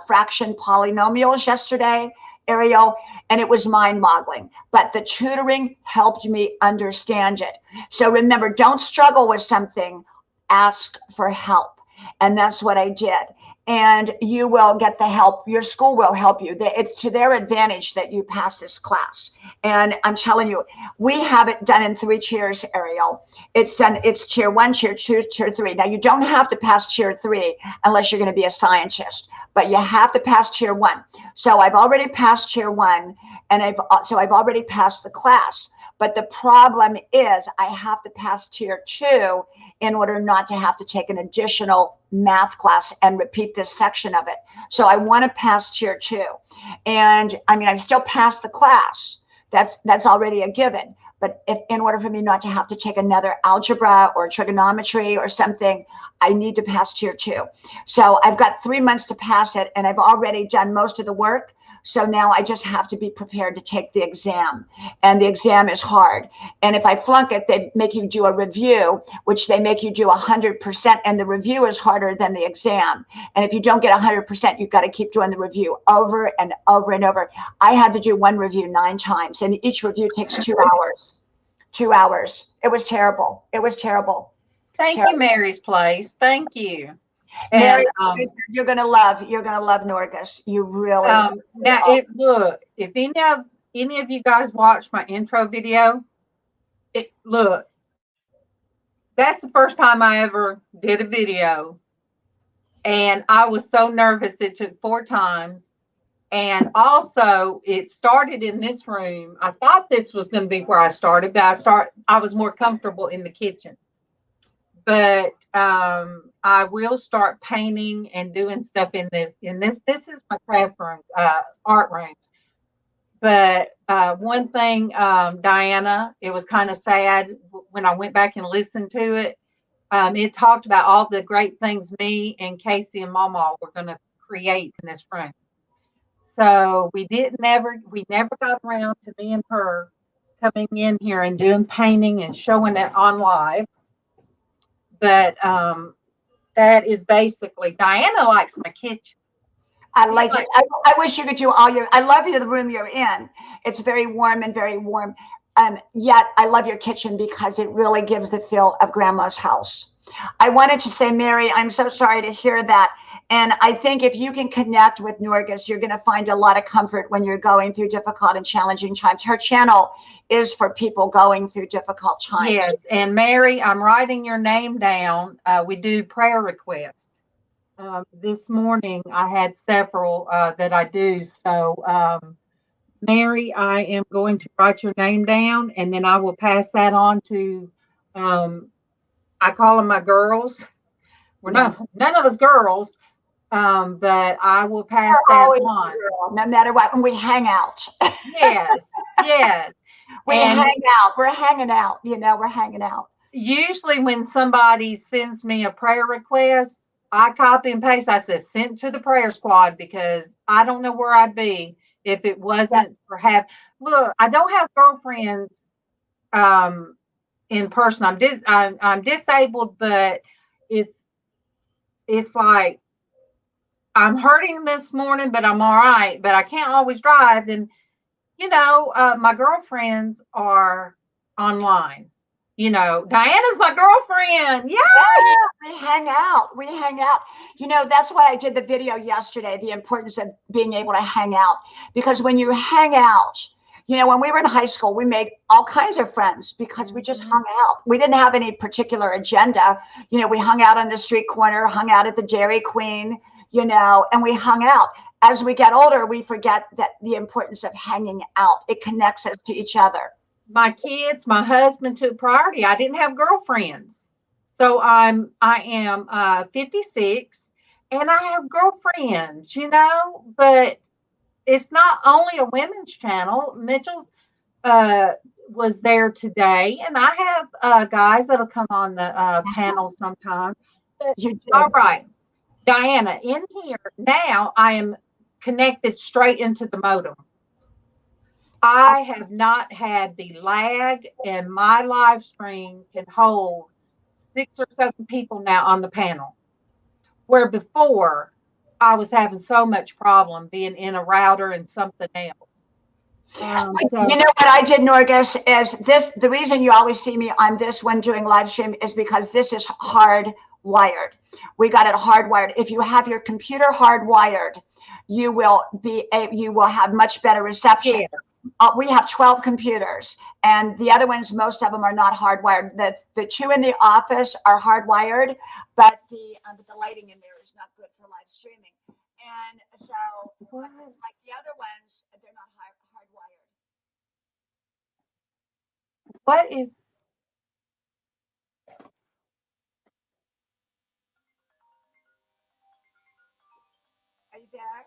fraction polynomials yesterday, Ariel, and it was mind-boggling. But the tutoring helped me understand it. So remember, don't struggle with something, ask for help. And that's what I did. And you will get the help. Your school will help you. It's to their advantage that you pass this class. And I'm telling you, we have it done in 3 tiers, Ariel. It's tier 1, tier 2, tier 3. Now, you don't have to pass tier 3 unless you're going to be a scientist, but you have to pass tier 1. So I've already passed tier 1, and I've already passed the class. But the problem is I have to pass tier 2 in order not to have to take an additional math class and repeat this section of it. So I want to pass tier 2. And I mean, I've still passed the class. That's already a given. But in order for me not to have to take another algebra or trigonometry or something, I need to pass tier 2. So I've got 3 months to pass it, and I've already done most of the work. So now I just have to be prepared to take the exam, and the exam is hard. And if I flunk it, they make you do a review, which they make you do 100%, and the review is harder than the exam. And if you don't get 100%, you've got to keep doing the review over and over and over. I had to do one review 9 times, and each review takes 2 hours. 2 hours. It was terrible. It was terrible. Thank you, Mary's Place. Thank you. Mary, you're gonna love Norgus. You really. Now, look, if any of you guys watched my intro video, look, that's the first time I ever did a video, and I was so nervous. It took 4 times, and also it started in this room. I thought this was going to be where I started, but I was more comfortable in the kitchen. But I will start painting and doing stuff in this. This is my craft room, art room. But one thing, Diana, it was kind of sad when I went back and listened to it. It talked about all the great things me and Casey and Mama were going to create in this room. So we never got around to me and her coming in here and doing painting and showing it on live. But that is basically, Diana likes my kitchen. I like it. I wish you could do I love the room you're in. It's very warm and very warm. Yet I love your kitchen because it really gives the feel of Grandma's house. I wanted to say, Mary, I'm so sorry to hear that. And I think if you can connect with Norgus, you're going to find a lot of comfort when you're going through difficult and challenging times. Her channel is for people going through difficult times. Yes. And Mary, I'm writing your name down. We do prayer requests. This morning I had several that I do. So, Mary, I am going to write your name down, and then I will pass that on to, I call them my girls. We're none of us girls. But I will pass that on. No matter what, when we hang out. Yes. Hang out. We're hanging out. We're hanging out. Usually when somebody sends me a prayer request, I copy and paste. I said, send to the prayer squad, because I don't know where I'd be if it wasn't for look, I don't have girlfriends in person. I'm disabled, but it's like, I'm hurting this morning, but I'm all right. But I can't always drive. And, my girlfriends are online. Diana's my girlfriend. Yeah. Yeah, we hang out. We hang out. That's why I did the video yesterday, the importance of being able to hang out. Because when you hang out, when we were in high school, we made all kinds of friends because we just Mhm. hung out. We didn't have any particular agenda. We hung out on the street corner, hung out at the Dairy Queen, and we hung out. As we get older, we forget that the importance of hanging out. It connects us to each other. My kids, my husband took priority. I didn't have girlfriends. So I am 56 and I have girlfriends, but it's not only a women's channel. Mitchell's uh, was there today, and I have guys that'll come on the panel sometime. But, You all do. right, Diana, in here now, I am connected straight into the modem. I have not had the lag, and my live stream can hold 6 or 7 people now on the panel, where before I was having so much problem being in a router and something else. So What I did, Norgus, is this. The reason you always see me on this one doing live stream is because this is hardwired. We got it hardwired. If you have your computer hardwired, you will have much better reception. yes, We have 12 computers, and the other ones, most of them are not hardwired. The two in the office are hardwired, but the lighting in there is not good for live streaming. And so, what, like the other ones, they're not hardwired. what is Are you there?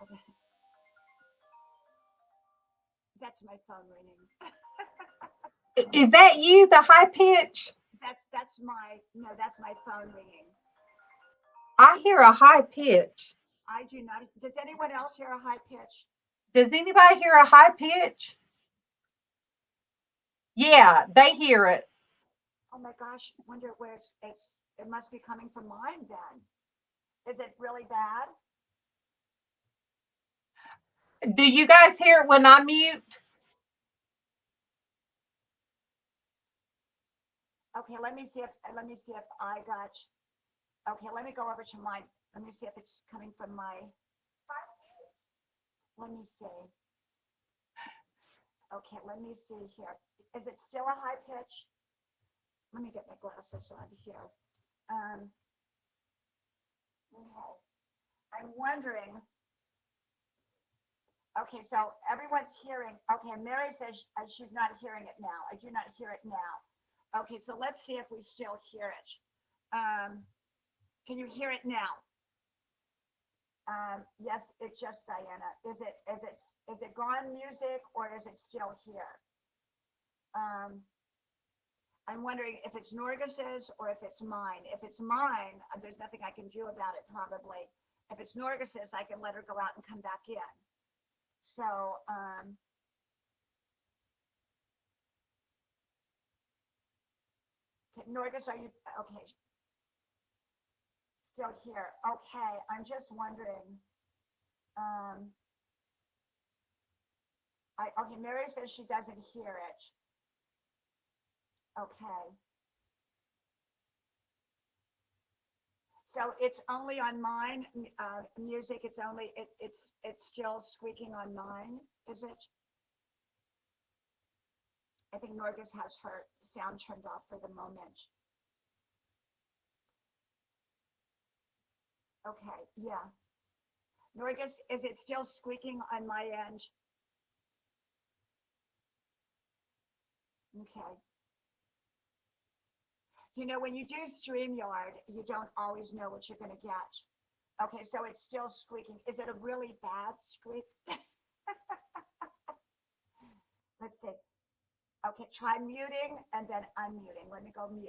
Okay. That's my phone ringing. is that you? The high pitch? That's my no. That's my phone ringing. I hear a high pitch. I do not. Does anyone else hear a high pitch? Does anybody hear a high pitch? Yeah, they hear it. Oh my gosh! Wonder where it's. It must be coming from mine then. Is it really bad? Do you guys hear it when I mute? Okay, let me see if I got. Okay, let me go over to mine. Let me see if it's coming from my. Let me see. Okay, let me see here. Is it still a high pitch? Let me get my glasses on here. Um, okay. I'm wondering. Okay, so everyone's hearing. Okay, Mary says she's not hearing it now. I do not hear it now. Okay, so let's see if we still hear it. Can you hear it now? Yes, it's just Diana. Is it gone music or is it still here? Um, I'm wondering if it's Norgus's or if it's mine. If it's mine, there's nothing I can do about it probably. If it's Norgus's, I can let her go out and come back in. So, Norgus, are you okay? Still here? Okay, I'm just wondering. Um, okay, Mary says she doesn't hear it. Okay. So it's only on mine, music. It's still squeaking on mine, is it? I think Norgus has her sound turned off for the moment. Okay, yeah. Norgus, is it still squeaking on my end? Okay. When you do StreamYard, you don't always know what you're going to get. Okay, so it's still squeaking. Is it a really bad squeak? Let's see. Okay, try muting and then unmuting. Let me go mute.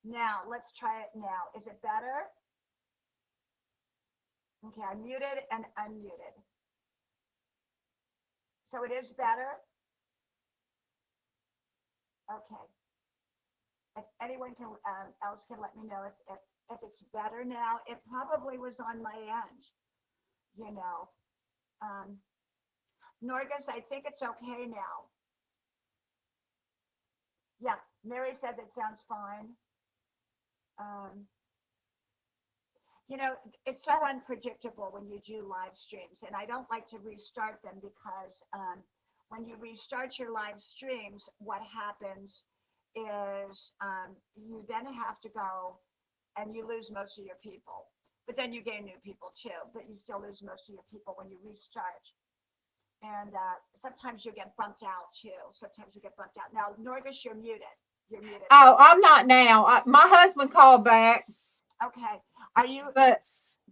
Now, let's try it now. Is it better? Okay, I muted and unmuted. So it is better? Okay. If anyone else can let me know if it's better now. It probably was on my end, you know. Um, Norgus, I think it's okay now. Yeah, Mary says it sounds fine. Um, you know, it's so unpredictable when you do live streams, and I don't like to restart them because when you restart your live streams, what happens is you then have to go and you lose most of your people. But then you gain new people too, but you still lose most of your people when you restart. And sometimes you get bumped out too. Sometimes you get bumped out. Now, Norgus, you're muted. You're muted. Oh, I'm not now. My husband called back. Okay. Are you? But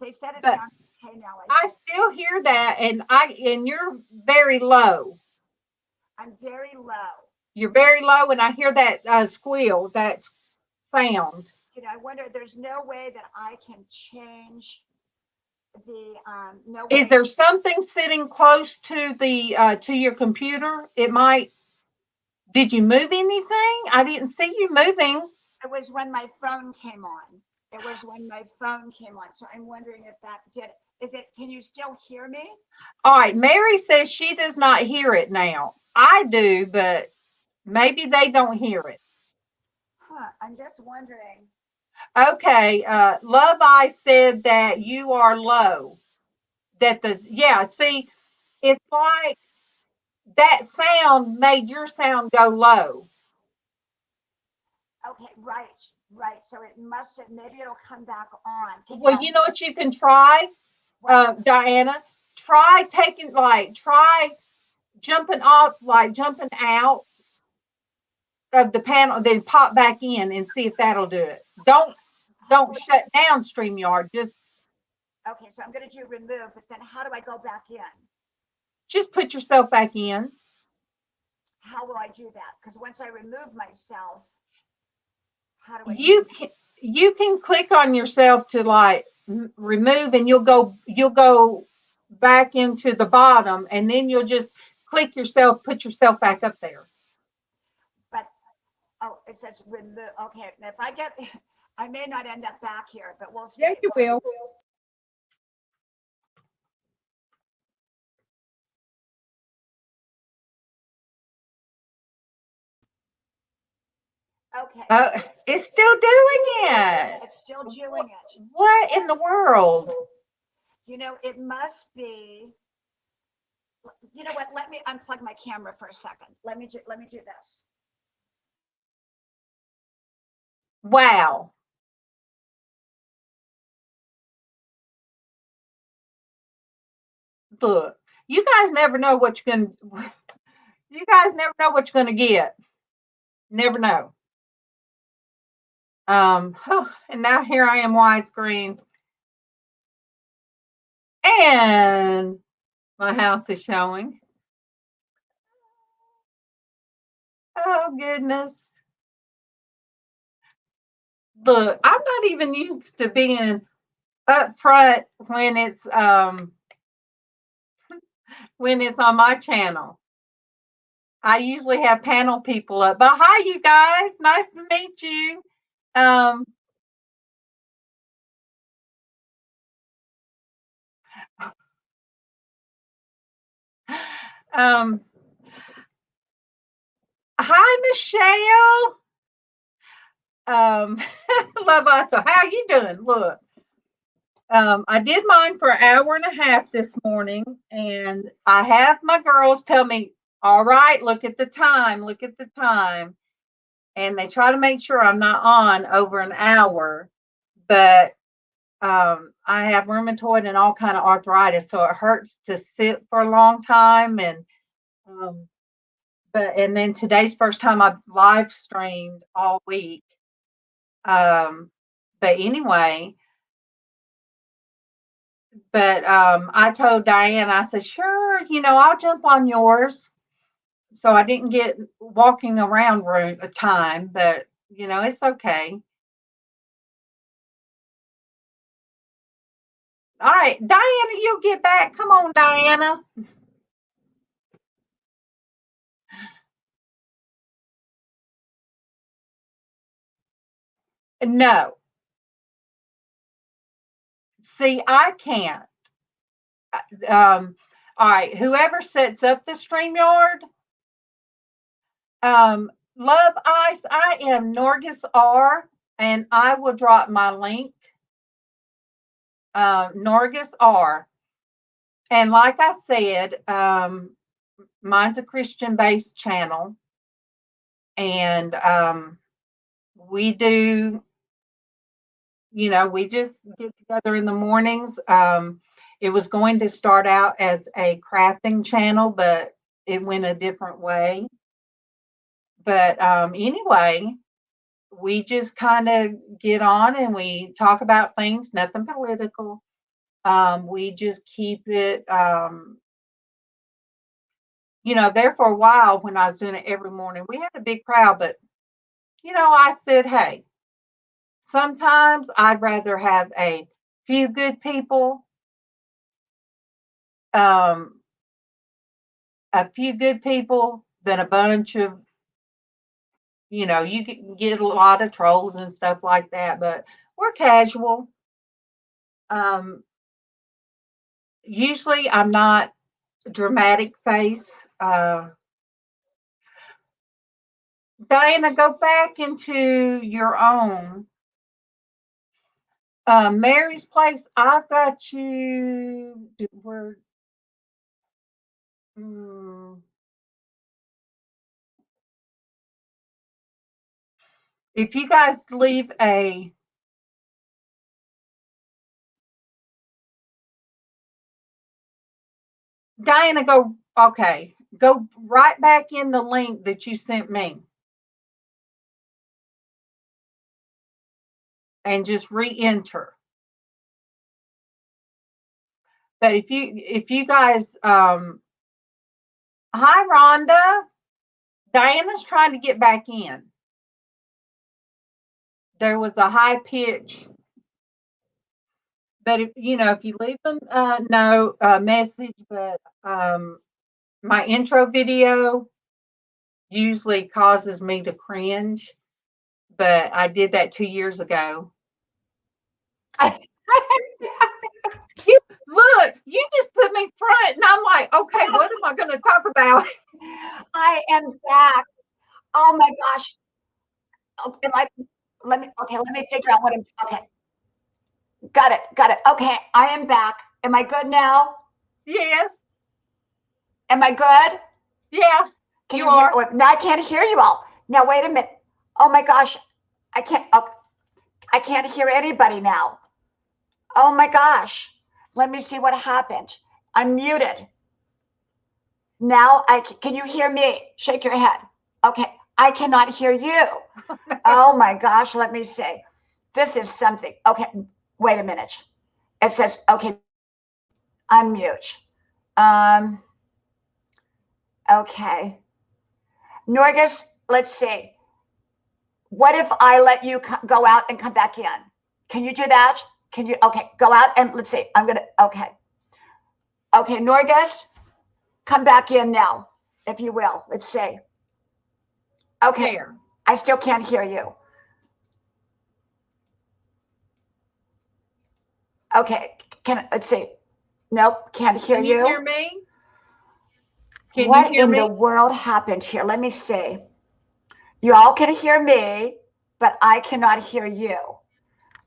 they said it but sounds okay now. I still hear that, and you're very low. I'm very low. You're very low, and I hear that squeal, that sound. You know, I wonder. There's no way that I can change the no way. Is there something sitting close to the to your computer? It might. Did you move anything? I didn't see you moving. It was when my phone came on. It was when my phone came on. So I'm wondering if that did. Is it? Can you still hear me? All right. Mary says she does not hear it now. I do, but maybe they don't hear it. Huh. I'm just wondering. Okay. Love I said that you are low. See, it's like that sound made your sound go low. Okay, right. So it must have, maybe it'll come back on. Well, you know what you can try, Diana? Try jumping off, like jumping out of the panel, then pop back in and see if that'll do it. Don't shut down StreamYard. Okay, so I'm going to do remove, but then how do I go back in? Just put yourself back in. How will I do that? Because once I remove myself, how do I? You can click on yourself to like remove, and you'll go back into the bottom, and then you'll just click yourself, put yourself back up there. But it says remove. Okay, if I get, I may not end up back here, but we'll see. Yeah, you will. Okay. It's still doing it. It's still doing it. What in the world? You know, it must be. You know what? Let me unplug my camera for a second. Let me do this. Wow. Look, you guys never know what you're gonna. You guys never know what you're gonna get. Never know. And now here I am widescreen, and my house is showing. Oh goodness. Look, I'm not even used to being up front when it's on my channel. I usually have panel people up. But hi you guys, nice to meet you. Hi Michelle. Love us. So how you doing? Look. I did mine for an hour and a half this morning, and I have my girls tell me, all right, look at the time, and they try to make sure I'm not on over an hour, but I have rheumatoid and all kind of arthritis, so it hurts to sit for a long time, and then today's first time I've live streamed all week. But anyway. But I told Diane, I said, sure, I'll jump on yours. So I didn't get walking around room a time, but it's okay. All right, Diana, you'll get back. Come on, Diana. No. See, I can't. All right, whoever sets up the StreamYard, Love Ice, I am Norgus R, and I will drop my link. Norgus R. And like I said, mine's a Christian-based channel, and we do, we just get together in the mornings. It was going to start out as a crafting channel, but it went a different way. But anyway, we just kind of get on and we talk about things, nothing political. We just keep it, there for a while when I was doing it every morning. We had a big crowd, but, I said, hey, sometimes I'd rather have a few good people, a few good people than a bunch of, you can get a lot of trolls and stuff like that, but we're casual. Usually I'm not dramatic face. Diana, go back into your own. Mary's Place, I've got you. If you guys leave a Diana, go right back in the link that you sent me and just re-enter. But if you guys, hi Rhonda, Diana's trying to get back in. There was a high pitch, but if you leave them no message, but my intro video usually causes me to cringe, but I did that 2 years ago. Look, you just put me front, and I'm like, okay, what am I going to talk about? I am back. Oh my gosh. Let me figure out what I'm, okay. Got it. Okay, I am back. Am I good now? Yes. Am I good? Yeah, you are. Now I can't hear you all. Now, wait a minute. Oh my gosh. I can't hear anybody now. Oh my gosh. Let me see what happened. I'm muted. Now can you hear me? Shake your head. Okay. I cannot hear you. Oh my gosh. Let me see. This is something. Okay. Wait a minute. It says, okay, unmute. Okay. Norgus, let's see. What if I let you go out and come back in? Can you do that? Can you? Okay, go out and let's see. Okay. Okay, Norgus, come back in now, if you will. Let's see. Okay. There. I still can't hear you. Okay. Let's see. Nope, can't hear you. Can you hear me? What in the world happened here? Let me see. You all can hear me, but I cannot hear you.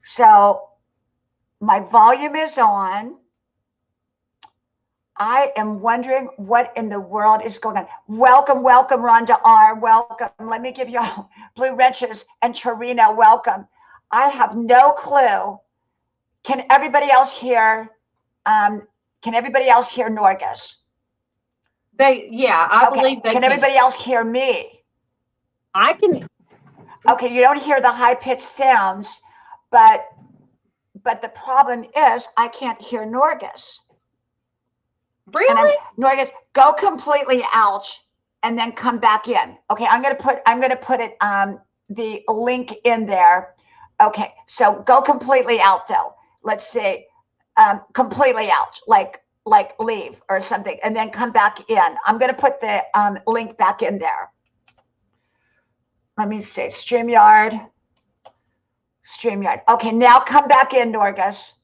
So my volume is on. I am wondering what in the world is going on. Welcome, Rhonda R. Welcome. Let me give you all Blue Wrenches and Charina. Welcome. I have no clue. Can everybody else hear? Can everybody else hear Norgus? I believe they can. Everybody else hear me? I can. Okay, you don't hear the high-pitched sounds, but the problem is I can't hear Norgus. Really? Norgus, go completely out and then come back in. Okay, I'm gonna put it the link in there. Okay, so go completely out though. Let's see, completely out, like leave or something, and then come back in. I'm gonna put the link back in there. Let me see, StreamYard. Okay, now come back in, Norgus.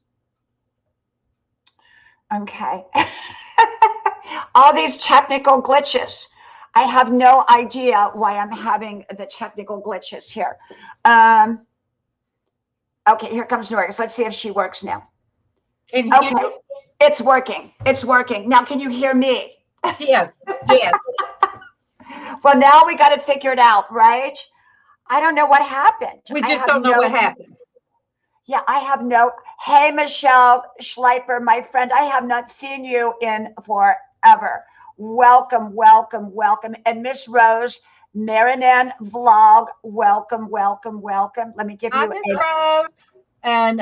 Okay. All these technical glitches. I have no idea why I'm having the technical glitches here. Okay, here comes Norris. Let's see if she works now. Can you hear Okay, me? it's working. It's working. Now, can you hear me? Yes, yes. Well, now we got to figure it out, right? I don't know what happened. We I just have don't know no, what happened. yeah, I have no. Hey, Michelle Schleifer, my friend, I have not seen you in forever. Welcome, welcome, welcome. And Miss Rose Marinan Vlog, welcome, welcome, welcome. Let me give Hi, you Miss a. Rose. And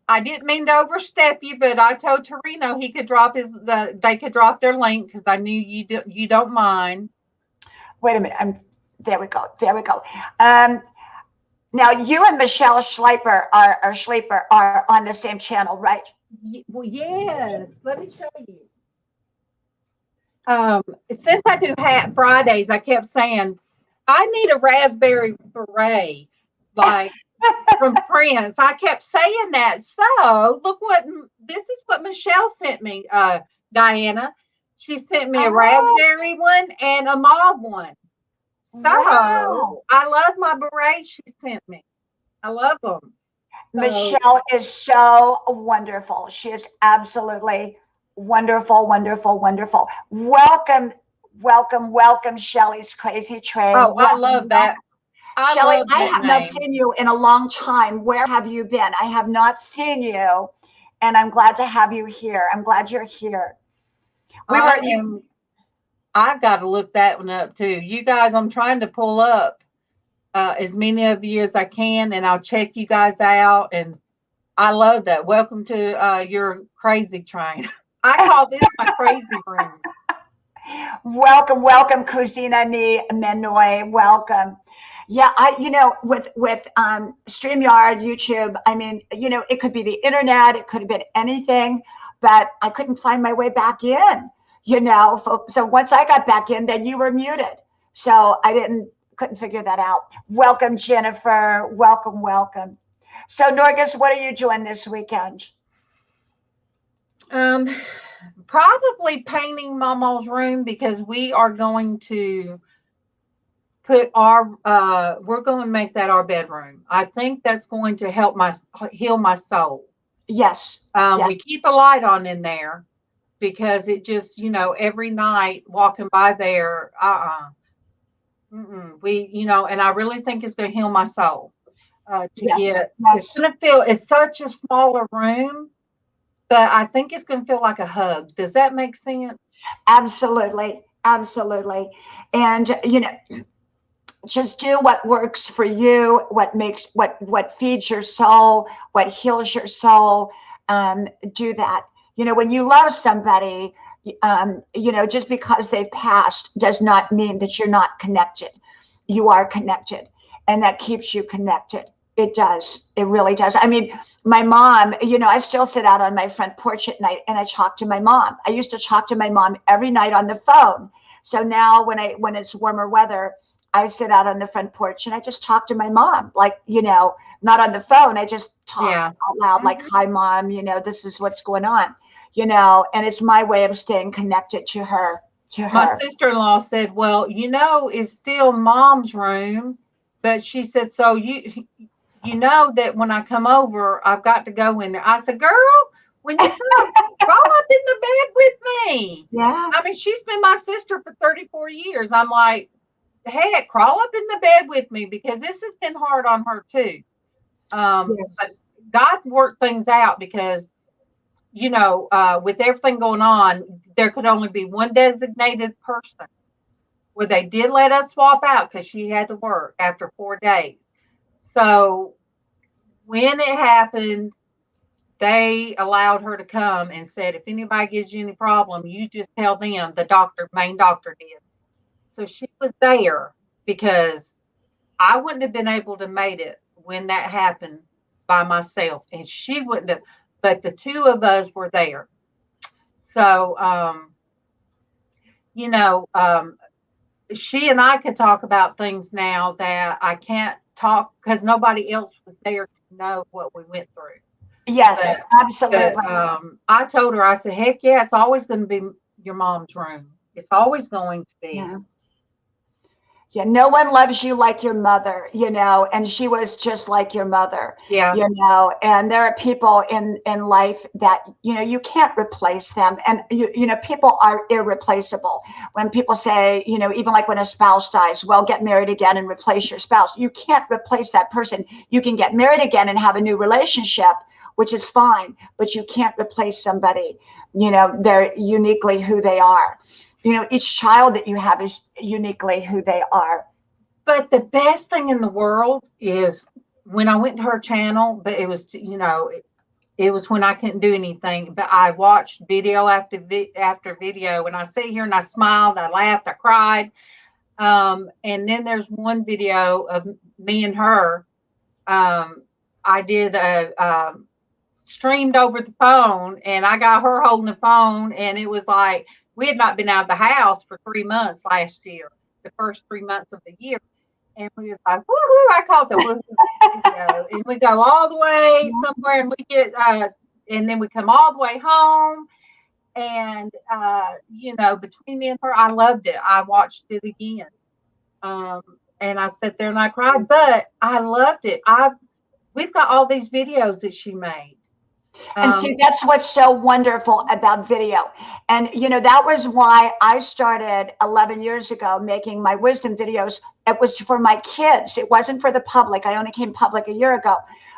I didn't mean to overstep you, but I told Torino he could drop they could drop their link because I knew you don't mind. Wait a minute. There we go. There we go. Now you and Michelle Schleifer are on the same channel, right? Well, yes. Let me show you. Since I do Hat Fridays, I kept saying I need a raspberry beret, like from Prince. I kept saying that. So look this is what Michelle sent me, Diana. She sent me a Oh, raspberry one and a mauve one. So wow. I love my berets she sent me. I love them. So Michelle is so wonderful. She is absolutely wonderful, wonderful, wonderful. Welcome, welcome, welcome, Shelly's Crazy Train. oh, I Welcome, love welcome. that. I Shelly, love I that have not name. seen you in a long time. Where have you been? I have not seen you, and I'm glad to have you here. I'm glad you're here. I've got to look that one up too. You guys, I'm trying to pull up as many of you as I can, and I'll check you guys out. And I love that. Welcome to your crazy train. I call this my crazy room. Welcome, welcome, Cousina Ni Menoy. Welcome. Yeah, with StreamYard, YouTube, I mean, it could be the internet, it could have been anything, but I couldn't find my way back in, So once I got back in, then you were muted. So couldn't figure that out. Welcome, Jennifer. Welcome, welcome. So Norgis, what are you doing this weekend? Probably painting Mama's room because we are going to put we're going to make that our bedroom. I think that's going to help heal my soul. Yes. Yes. We keep a light on in there because it just, every night walking by there, and I really think it's going to heal my soul. It's going to feel, it's such a smaller room, but I think it's going to feel like a hug. Does that make sense? Absolutely. Absolutely. And, just do what works for you, what feeds your soul, what heals your soul. Do that. When you love somebody, just because they've passed does not mean that you're not connected. You are connected, and that keeps you connected. It does. It really does. I mean, my mom, I still sit out on my front porch at night and I talk to my mom. I used to talk to my mom every night on the phone. So now when it's warmer weather, I sit out on the front porch and I just talk to my mom, like, not on the phone. I just talk out loud, like, hi, Mom, this is what's going on, and it's my way of staying connected to her. My sister-in-law said, well, it's still Mom's room. But she said, so you know that when I come over, I've got to go in there. I said, girl, when you come, crawl up in the bed with me. Yeah. I mean, she's been my sister for 34 years. I'm like, heck, crawl up in the bed with me because this has been hard on her too. But God worked things out because, with everything going on, there could only be one designated person where they did let us swap out because she had to work after 4 days. So when it happened, they allowed her to come and said, if anybody gives you any problem, you just tell them. The main doctor did. So she was there because I wouldn't have been able to make it when that happened by myself, and she wouldn't have, but the two of us were there. So, she and I could talk about things now that I can't talk because nobody else was there to know what we went through. Yes, absolutely. But I told her, I said, heck yeah, it's always going to be, your mom's room. It's always going to be. Yeah. Yeah, no one loves you like your mother, and she was just like your mother, Yeah. And there are people in life that, you can't replace them. And, people are irreplaceable. When people say, even like when a spouse dies, well, get married again and replace your spouse. You can't replace that person. You can get married again and have a new relationship, which is fine, but you can't replace somebody. They're uniquely who they are. Each child that you have is uniquely who they are. But the best thing in the world is when I went to her channel, but it was, it was when I couldn't do anything, but I watched video after video, and I sit here and I smiled, I laughed, I cried. And then there's one video of me and her. I did streamed over the phone, and I got her holding the phone, and it was like we had not been out of the house for 3 months last year, the first 3 months of the year. And we was like, woohoo, I call it the woohoo video. And we go all the way somewhere, and we get, and then we come all the way home. And, between me and her, I loved it. I watched it again. And I sat there and I cried, but I loved it. We've got all these videos that she made. And see, that's what's so wonderful about video. And, that was why I started 11 years ago making my wisdom videos. It was for my kids. It wasn't for the public. I only came public a year ago.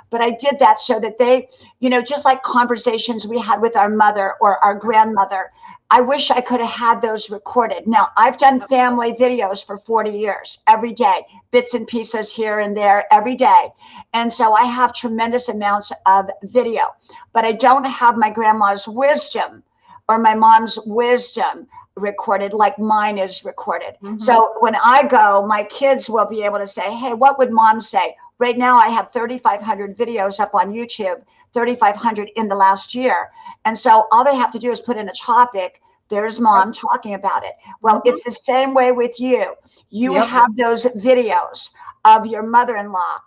But I did that so that they, just like conversations we had with our mother or our grandmother, I wish I could have had those recorded. Now, I've done family videos for 40 years, every day, bits and pieces here and there, every day. And so I have tremendous amounts of video, but I don't have my grandma's wisdom or my mom's wisdom recorded like mine is recorded. Mm-hmm. So when I go, my kids will be able to say, hey, what would mom say? Right now, I have 3,500 videos up on YouTube, 3,500 in the last year. And so all they have to do is put in a topic. There's mom talking about it. Well, it's the same way with you. You have those videos of your mother-in-law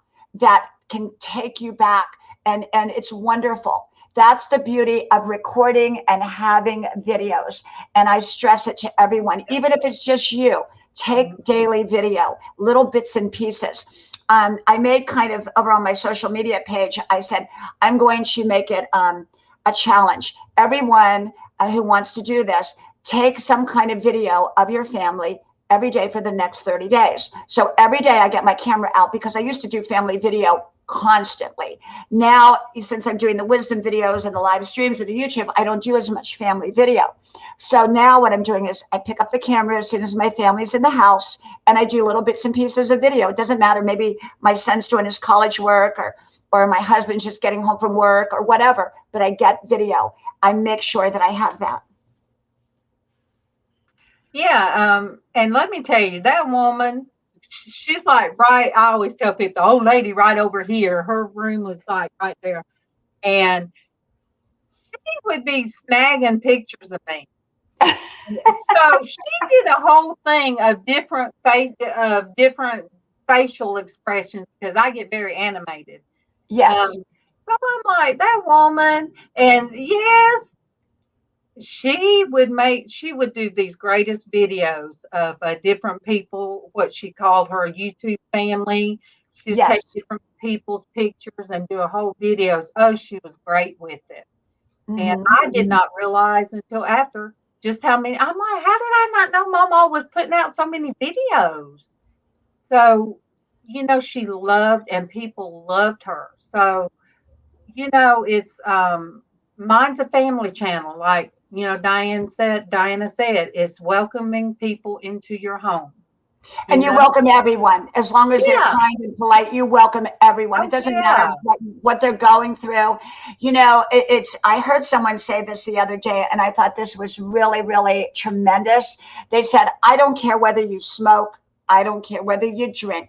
that can take you back, and it's wonderful. That's the beauty of recording and having videos. And I stress it to everyone, even if it's just you, take daily video, little bits and pieces. I made kind of over on my social media page, I said, I'm going to make it a challenge. Everyone who wants to do this, take some kind of video of your family every day for the next 30 days. So every day I get my camera out, because I used to do family video constantly. Now, since I'm doing the wisdom videos and the live streams of the YouTube, I don't do as much family video. So now what I'm doing is I pick up the camera as soon as my family's in the house, and I do little bits and pieces of video. It doesn't matter. Maybe my son's doing his college work, or my husband's just getting home from work, or whatever, but I get video. I make sure that I have that. Yeah. And let me tell you, that woman, she's like, right. I always tell people, the old lady right over here, her room was like right there. And she would be snagging pictures of me. So she did a whole thing of different facial expressions, because I get very animated. Yes. So I'm like, that woman, and yes, she would do these greatest videos of different people, what she called her YouTube family. She'd take different people's pictures and do a whole videos. Oh, she was great with it. Mm-hmm. And I did not realize until after just how many. I'm like, how did I not know Mama was putting out so many videos? So, she loved, and people loved her. So, it's mine's a family channel, like Diana said, it's welcoming people into your home. And you welcome everyone, as long as they're kind and polite. You welcome everyone. It doesn't matter what they're going through. I heard someone say this the other day, and I thought this was really, really tremendous. They said, I don't care whether you smoke. I don't care whether you drink.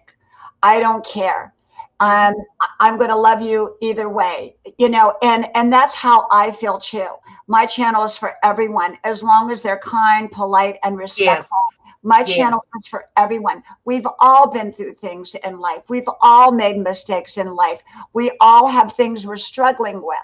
I don't care. I'm going to love you either way, and that's how I feel too. My channel is for everyone, as long as they're kind, polite, and respectful. Yes. My channel is for everyone. We've all been through things in life. We've all made mistakes in life. We all have things we're struggling with.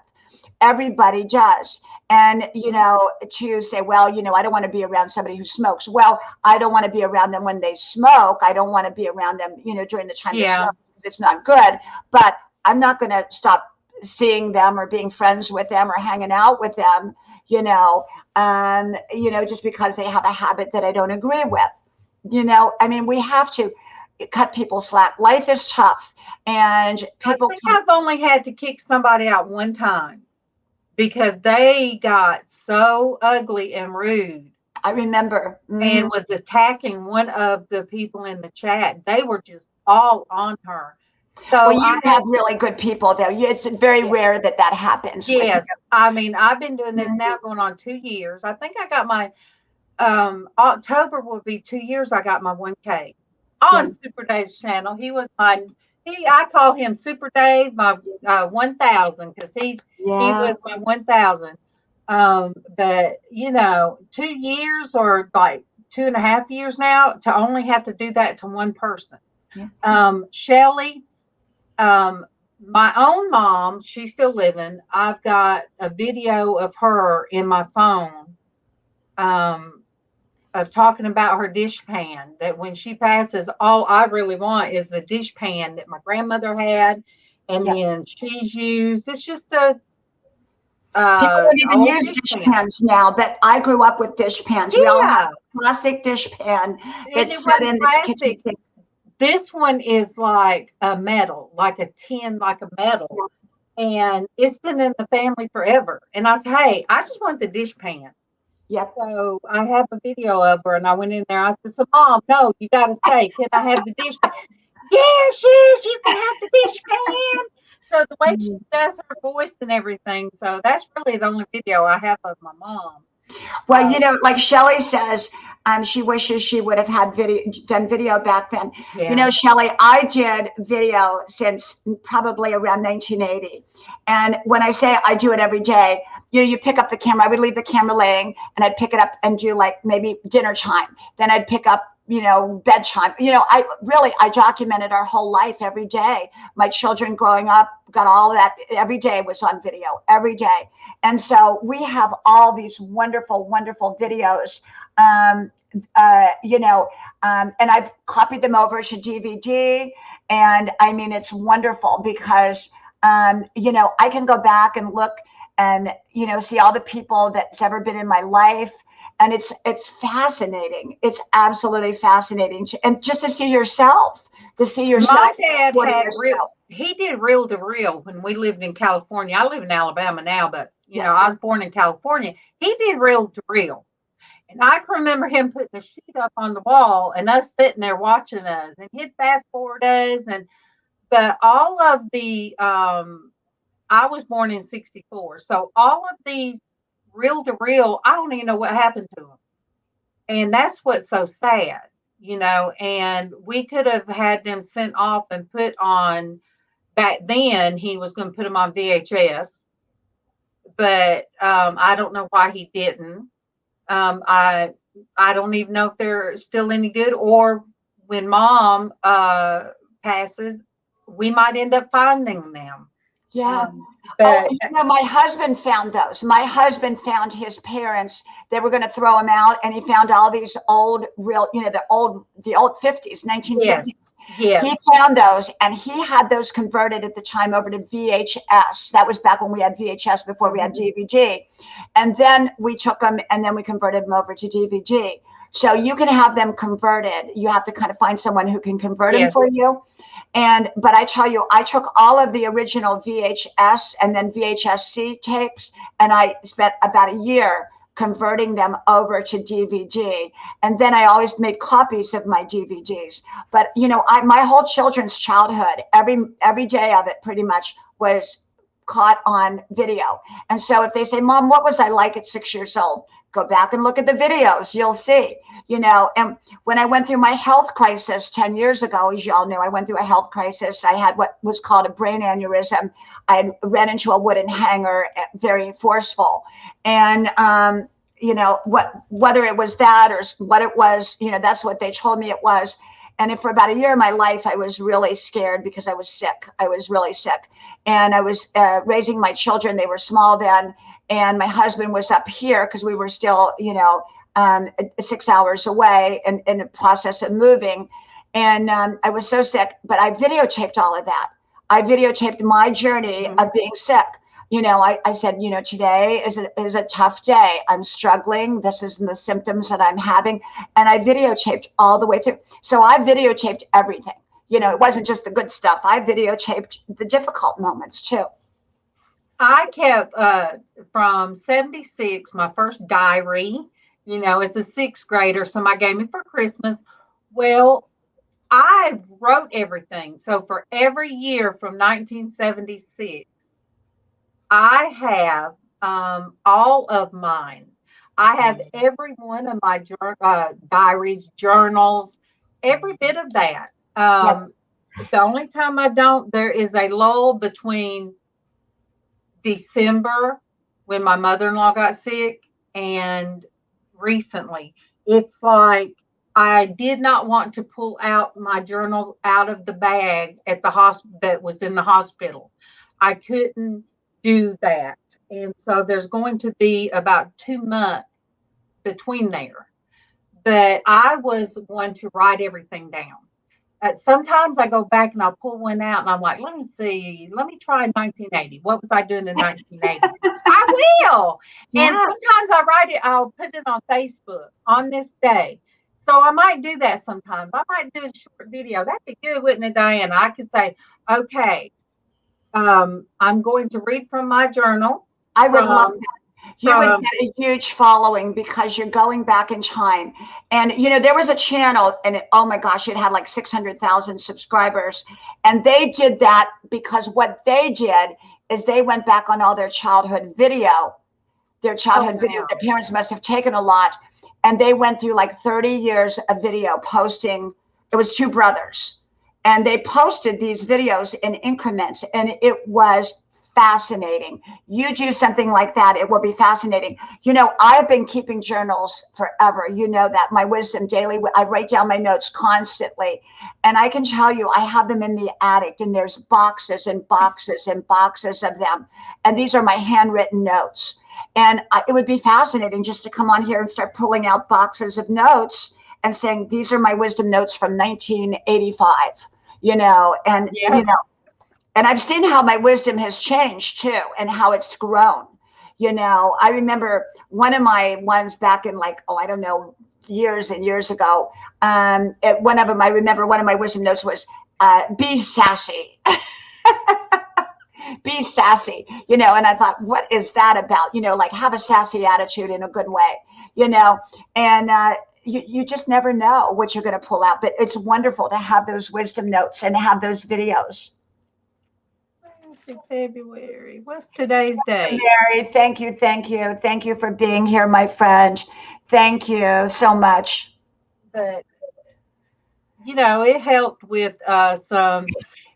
Everybody does. And, you know, to say, well, you know, I don't want to be around somebody who smokes. Well, I don't want to be around them when they smoke. I don't want to be around them, you know, during the time they Yeah. smoke. It's not good. But I'm not going to stop seeing them or being friends with them or hanging out with them, you know, just because they have a habit that I don't agree with. You know, I mean, we have to cut people slack. Life is tough, and I people think I've only had to kick somebody out one time because they got so ugly and rude I remember. and was attacking one of the people in the chat. They were just all on her. So Well, you I have had, really good people, though. It's very yeah, rare that that happens with you. yes. I mean, I've been doing this Mhm. now going on 2 years. I think I got my October will be 2 years. I got my 1K Yeah, on Super Dave's channel. He was my I call him Super Dave, my 1,000 because he yeah, was my 1,000. But you know, 2 years or like 2.5 years now to only have to do that to one person. yeah. Shelly, um, my own mom, she's still living. I've got a video of her in my phone. Um, of talking about her dishpan, that when she passes, all I really want is the dishpan that my grandmother had and Yeah. then she's used. It's just a People don't even old use dishpan. dishpans now, but I grew up with dishpans. We all had Yeah. a plastic dishpan And that it sat wasn't in the kitchen plastic. sink. This one is like a metal, like a tin, like a metal. And it's been in the family forever. And I said, hey, I just want the dishpan. Yep. So I have a video of her and I went in there. I said, so mom, no, you got to say, can I have the dishpan? Yes, yes, you can have the dishpan. So the way she Mm. does her voice and everything. So that's really the only video I have of my mom. Well, you know, like Shelley says, she wishes she would have had done video back then. You Yeah. know, Shelley, I did video since probably around 1980. And when I say I do it every day, you pick up the camera. I would leave the camera laying, and I'd pick it up and do like maybe dinner time. Then I'd pick up, you know, bedtime. You know, I documented our whole life every day. My children growing up got all that. Every day was on video, every day. And so we have all these wonderful, wonderful videos, and I've copied them over to DVD. And I mean, it's wonderful because, I can go back and look and, see all the people that's ever been in my life. And it's fascinating. It's absolutely fascinating. And just to see yourself, My dad 40 had years real, ago. he did reel to reel when we lived in California. I live in Alabama now, but you Yeah. know, I was born in California. He did reel to reel. And I can remember him putting the sheet up on the wall and us sitting there watching us, and he'd fast forward us. But all of the, I was born in 64. So all of these reel to reel, I don't even know what happened to them. And that's what's so sad, you know, and we could have had them sent off and put on, back then he was going to put them on VHS, but I don't know why he didn't. I don't even know if they're still any good, or when mom passes, we might end up finding them. Yeah. Oh, But my husband found those. My husband found his parents. They were going to throw them out, and he found all these old, real, the old 50s, 1950s. yes, He found those, and he had those converted at the time over to VHS. That was back when we had VHS before we had DVD. And then we took them, and then we converted them over to DVD. So you can have them converted. You have to kind of find someone who can convert them yes. for you. But I tell you, I took all of the original VHS and then VHS-C tapes, and I spent about a year converting them over to DVD. And then I always made copies of my DVDs. But my whole children's childhood, every day of it pretty much was caught on video. And so if they say, Mom, what was I like at 6 years old? Go back and look at the videos. You'll see, and when I went through my health crisis 10 years ago, as y'all know, I went through a health crisis. I had what was called a brain aneurysm. I ran into a wooden hanger, very forceful. And, whether it was that or what it was, that's what they told me it was. And for about a year of my life, I was really scared because I was sick. I was really sick. And I was raising my children. They were small then. And my husband was up here because we were still, 6 hours away and in the process of moving. And I was so sick, but I videotaped all of that. I videotaped my journey of being sick. I said, today is a tough day. I'm struggling. This is the symptoms that I'm having. And I videotaped all the way through. So I videotaped everything. It wasn't just the good stuff. I videotaped the difficult moments too. I kept from 76, my first diary, as a sixth grader, somebody gave me for Christmas. Well, I wrote everything. So for every year from 1976, I have all of mine. I have every one of my diaries, journals, every bit of that. The only time I don't, there is a lull between December when my mother-in-law got sick and recently. It's like I did not want to pull out my journal out of the bag at the hospital that was in the hospital. I couldn't do that. And so there's going to be about 2 months between there. But I was one to write everything down. Sometimes I go back and I'll pull one out and I'm like, let me see, let me try 1980. What was I doing in 1980? I will. Yeah. And sometimes I write it, I'll put it on Facebook on this day. So I might do that sometimes. I might do a short video. That'd be good, wouldn't it, Diana? I could say, okay, I'm going to read from my journal. I would love that. You would get a huge following because you're going back in time. And, there was a channel and oh my gosh, it had like 600,000 subscribers. And they did that because what they did is they went back on all their childhood video. Their parents must have taken a lot. And they went through like 30 years of video posting. It was two brothers. And they posted these videos in increments. And it was fascinating. You do something like that, it will be fascinating. I've been keeping journals forever. That my wisdom daily, I write down my notes constantly. And I can tell you, I have them in the attic and there's boxes and boxes and boxes of them. And these are my handwritten notes. And it would be fascinating just to come on here and start pulling out boxes of notes and saying, these are my wisdom notes from 1985, and I've seen how my wisdom has changed too, and how it's grown. I remember one of my ones back in years and years ago. One of them, I remember one of my wisdom notes was, be sassy. Be sassy, and I thought, what is that about? Have a sassy attitude in a good way, and you just never know what you're going to pull out. But it's wonderful to have those wisdom notes and have those videos. February. What's today's day? Mary, thank you. Thank you for being here, my friend. Thank you so much. But, it helped with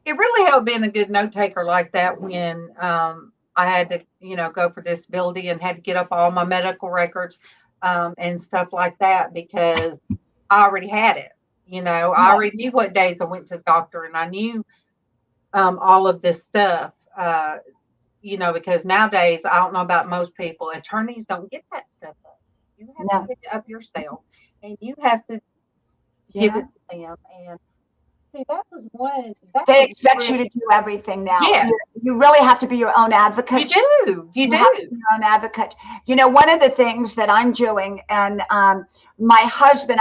it really helped being a good note taker like that when I had to, go for disability and had to get up all my medical records and stuff like that because I already had it. I already knew what days I went to the doctor and I knew all of this stuff, because nowadays, I don't know about most people, attorneys don't get that stuff up. You have to pick it up yourself and you have to give it to them. And see, that was one. They expect you to do everything now. Yes. You really have to be your own advocate. You do. Have to be your own advocate. One of the things that I'm doing, and my husband,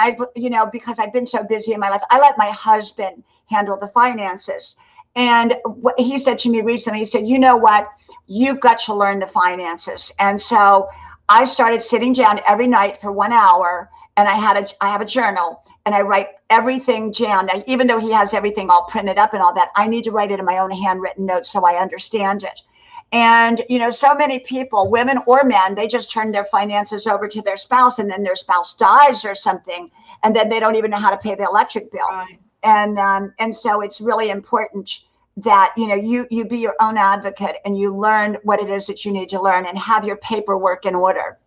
because I've been so busy in my life, I let my husband handle the finances. And what he said to me recently, he said, you know what, you've got to learn the finances. And so I started sitting down every night for 1 hour and I have a journal and I write everything down. Even though he has everything all printed up and all that, I need to write it in my own handwritten notes so I understand it. And, so many people, women or men, they just turn their finances over to their spouse and then their spouse dies or something. And then they don't even know how to pay the electric bill. Right. And so it's really important that, you be your own advocate and you learn what it is that you need to learn and have your paperwork in order.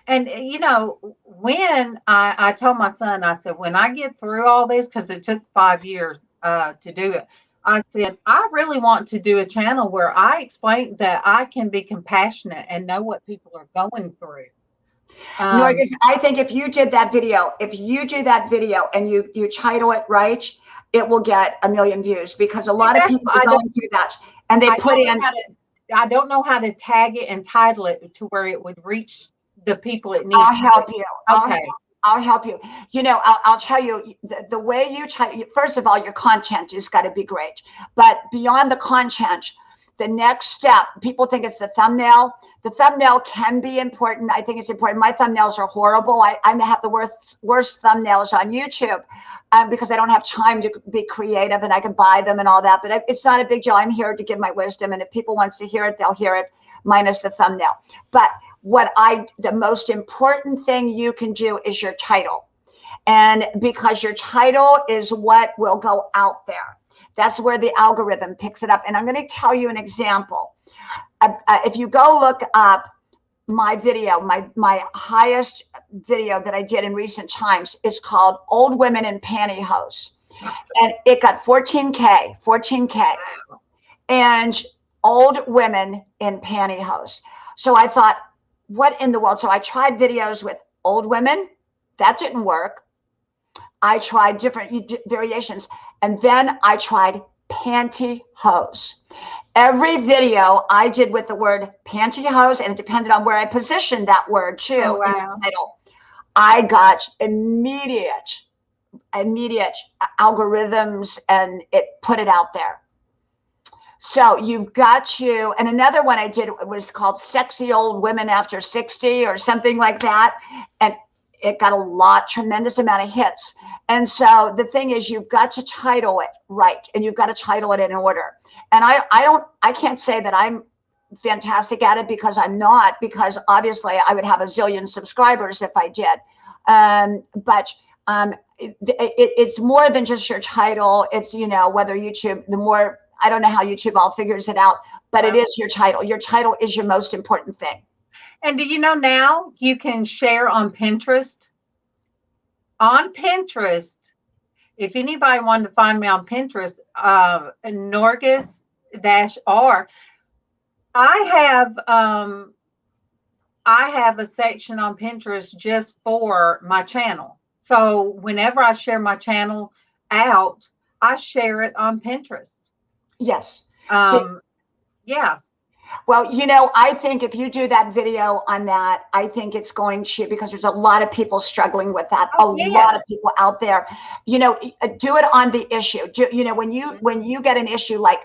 And when I told my son, I said, when I get through all this, because it took 5 years to do it, I said, I really want to do a channel where I explain that I can be compassionate and know what people are going through. Norgis, I think if you did that video, if you do that video and you title it right, it will get 1 million views, because a lot of people are going through that, and they put in. I don't know how to tag it and title it to where it would reach the people it needs. I'll help you. Okay. I'll help you. I'll tell you the way you first of all, your content has got to be great. But beyond the content, the next step, people think it's the thumbnail. The thumbnail can be important. I think it's important. My thumbnails are horrible. I have the worst thumbnails on YouTube because I don't have time to be creative, and I can buy them and all that. But it's not a big deal. I'm here to give my wisdom. And if people wants to hear it, they'll hear it, minus the thumbnail. But the most important thing you can do is your title. And because your title is what will go out there. That's where the algorithm picks it up. And I'm going to tell you an example. If you go look up my video, my highest video that I did in recent times is called Old Women in Pantyhose. And it got 14K. And old women in pantyhose. So I thought, what in the world? So I tried videos with old women. That didn't work. I tried different variations. And then I tried pantyhose. Every video I did with the word pantyhose, and it depended on where I positioned that word too. Oh, wow. In the title, I got immediate algorithms, and it put it out there. So you've got to, and another one I did was called Sexy Old Women After 60 or something like that. And it got tremendous amount of hits. And so the thing is, you've got to title it right, and you've got to title it in order. And I can't say that I'm fantastic at it, because I'm not, because obviously I would have a zillion subscribers if I did. But it's more than just your title. It's, whether YouTube, I don't know how YouTube all figures it out, but it is your title. Your title is your most important thing. And do you know now you can share on Pinterest? On Pinterest, if anybody wanted to find me on Pinterest, Norgis-R, I have a section on Pinterest just for my channel. So whenever I share my channel out, I share it on Pinterest. Yes. Yeah. Well, I think if you do that video on that, I think it's going to, because there's a lot of people struggling with that. Lot of people out there, do it on the issue. When you get an issue, like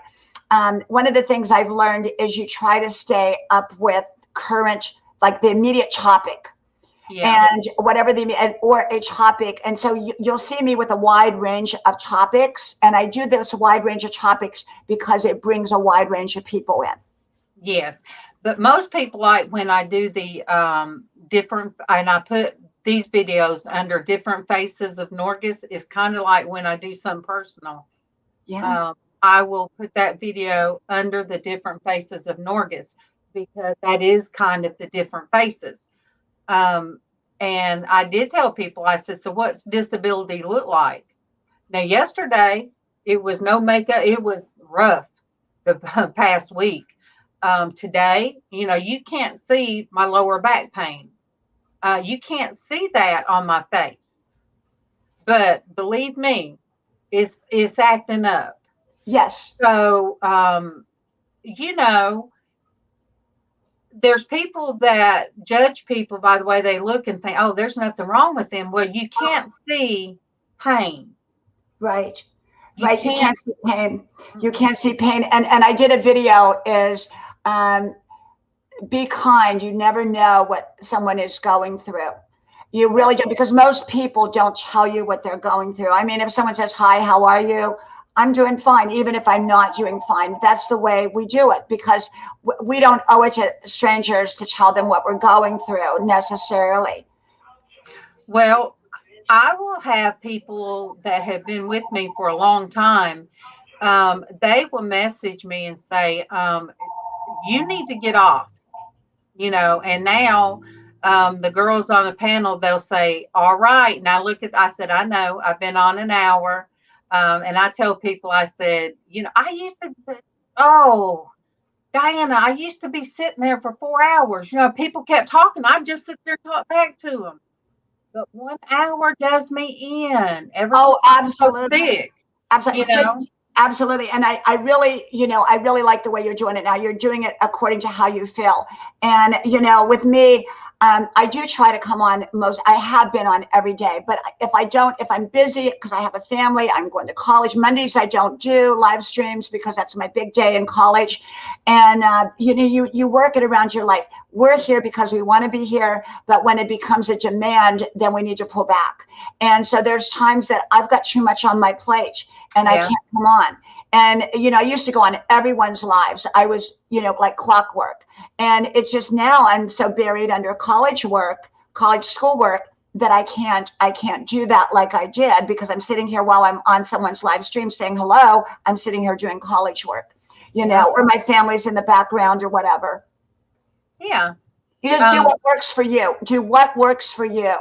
one of the things I've learned is you try to stay up with current, like the immediate topic. Yeah. And whatever or a topic. And so you'll see me with a wide range of topics. And I do this wide range of topics because it brings a wide range of people in. Yes. But most people like when I do the different, and I put these videos under different faces of Norgis, is kind of like when I do something personal. Yeah. I will put that video under the different faces of Norgis, because that is kind of the different faces. And I did tell people, I said, so what's disability look like? Now, yesterday, it was no makeup. It was rough the past week. Today, you can't see my lower back pain. You can't see that on my face. But believe me, it's acting up. Yes. So, there's people that judge people by the way they look and think, oh, there's nothing wrong with them. Well, you can't see pain. Right. You can't see pain. You can't see pain. And I did a video is be kind. You never know what someone is going through. You really don't, because most people don't tell you what they're going through. I mean, if someone says, hi, how are you? I'm doing fine, even if I'm not doing fine. That's the way we do it, because we don't owe it to strangers to tell them what we're going through necessarily. Well, I will have people that have been with me for a long time. They will message me and say, you need to get off, and now the girls on the panel, they'll say, all right. And I said, I know, I've been on an hour. And I tell people, I said, I used to, oh, Diana, I used to be sitting there for 4 hours. People kept talking. I'd just sit there and talk back to them. But 1 hour does me in. Ever since Oh, I was so absolutely. sick, Absolutely. Absolutely. And I really, I really like the way you're doing it now. You're doing it according to how you feel. And, with me, I do try to come on I have been on every day, but if I'm busy because I have a family, I'm going to college. Mondays, I don't do live streams because that's my big day in college. And, you work it around your life. We're here because we want to be here, but when it becomes a demand, then we need to pull back. And so there's times that I've got too much on my plate and I can't come on. And, I used to go on everyone's lives. I was, like clockwork. And it's just now I'm so buried under college schoolwork that I can't do that like I did, because I'm sitting here while I'm on someone's live stream saying hello. I'm sitting here doing college work, or my family's in the background or whatever. Yeah. You just do what works for you. Do what works for you,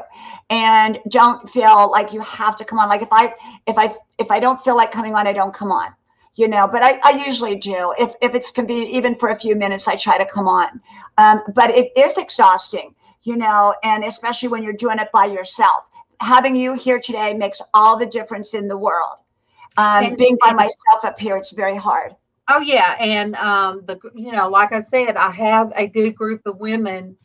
and don't feel like you have to come on. Like if I don't feel like coming on, I don't come on. But I usually do. If it's convenient, even for a few minutes, I try to come on. But it is exhausting, and especially when you're doing it by yourself. Having you here today makes all the difference in the world. Being by myself up here, it's very hard. Oh yeah, and like I said, I have a good group of women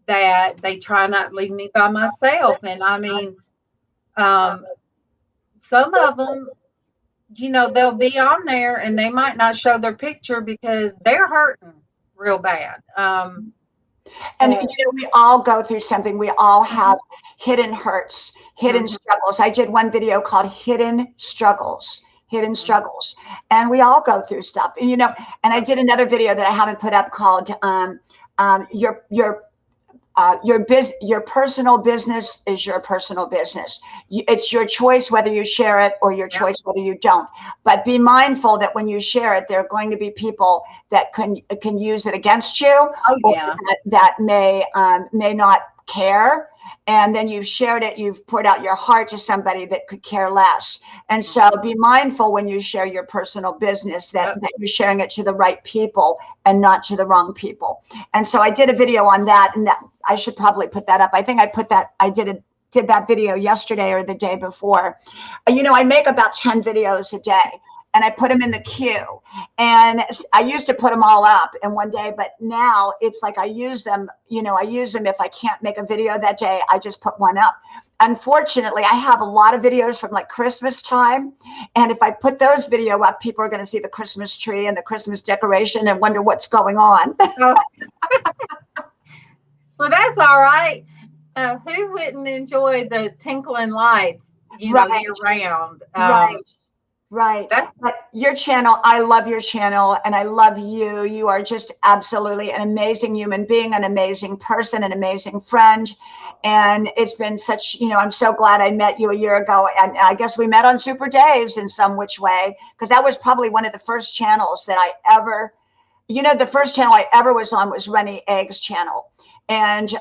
that they try not to leave me by myself, and I mean, some of them, they'll be on there and they might not show their picture because they're hurting real bad. And we all go through something. We all have hidden hurts, hidden struggles. I did one video called Hidden Struggles. And we all go through stuff. And, and I did another video that I haven't put up called your personal business is your personal business. It's your choice whether you share it or your choice whether you don't. But be mindful that when you share it, there are going to be people that can use it against you. Oh, yeah. That may not care. And then you've shared it, you've poured out your heart to somebody that could care less. And so be mindful when you share your personal business that you're sharing it to the right people and not to the wrong people. And so I did a video on that, and that I should probably put that up. I think I did that video yesterday or the day before. I make about 10 videos a day. And I put them in the queue, and I used to put them all up in one day, but now it's like I use them if I can't make a video that day, I just put one up. Unfortunately, I have a lot of videos from like Christmas time, and if I put those video up, people are going to see the Christmas tree and the Christmas decoration and wonder what's going on. Well, that's all right. Who wouldn't enjoy the tinkling lights, year round? Right. But your channel, I love your channel, and I love you. You are just absolutely an amazing human being, an amazing person, an amazing friend. And it's been such, I'm so glad I met you a year ago. And I guess we met on Super Dave's in some which way, because that was probably one of the first channels that I ever, the first channel I ever was on was Rennie Egg's channel. And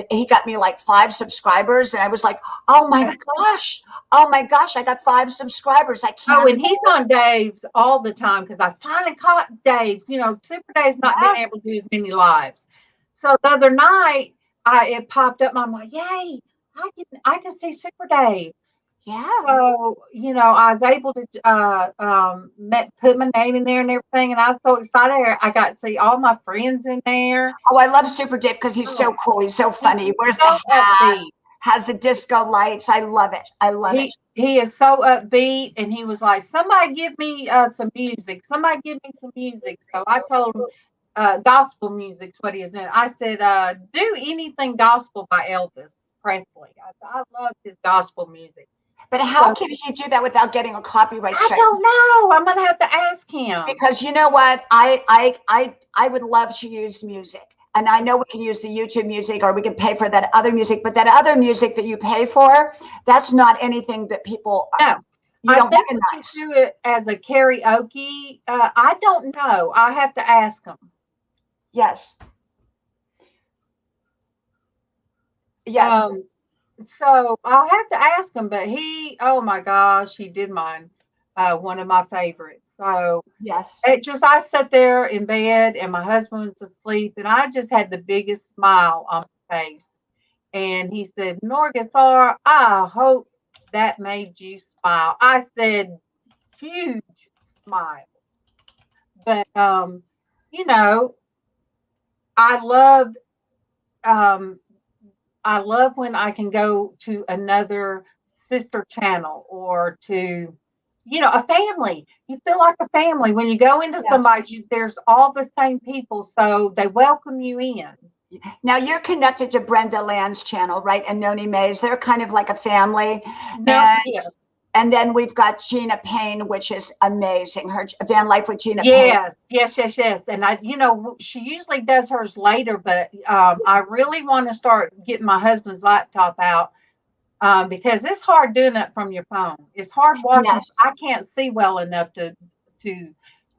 he got me like 5 subscribers, and I was like, oh my gosh, I got 5 subscribers. I can't. Oh, and he's on Dave's all the time, because I finally caught Dave's. Super Dave's not being able to do as many lives. So the other night, it popped up, and I'm like, yay, I can see Super Dave. Yeah. So, I was able to put my name in there and everything, and I was so excited. I got to see all my friends in there. Oh, I love Super Dave because he's so cool. He's so funny. Wears the hat, has the disco lights. I love it. He is so upbeat, and he was like, somebody give me some music. Somebody give me some music. So I told him gospel music's what he is doing. I said, do anything gospel by Elvis Presley. I love his gospel music. But how can he do that without getting a copyright strike? I don't know. I'm going to have to ask him. Because you know what? I would love to use music. And I know we can use the YouTube music, or we can pay for that other music. But that other music that you pay for, that's not anything that people don't recognize. Do it as a karaoke. I don't know. I have to ask him. Yes. Yes. So I'll have to ask him, but oh my gosh, he did mine. One of my favorites. So Yes. I sat there in bed and my husband was asleep and I just had the biggest smile on my face. And he said, Norgasar, I hope that made you smile. I said, huge smile. But you know, I love um I love when I can go to another sister channel or to, a family. You feel like a family when you go into Yes. somebody's. There's all the same people, so they welcome you in. Now you're connected to Brenda Land's channel, right? And Noni Mays. They're kind of like a family. No, yeah. And then we've got Gina Payne, which is amazing. Her Van Life with Gina Payne. Yes. And she usually does hers later, but I really want to start getting my husband's laptop out because it's hard doing that from your phone. It's hard watching. Yes. I can't see well enough to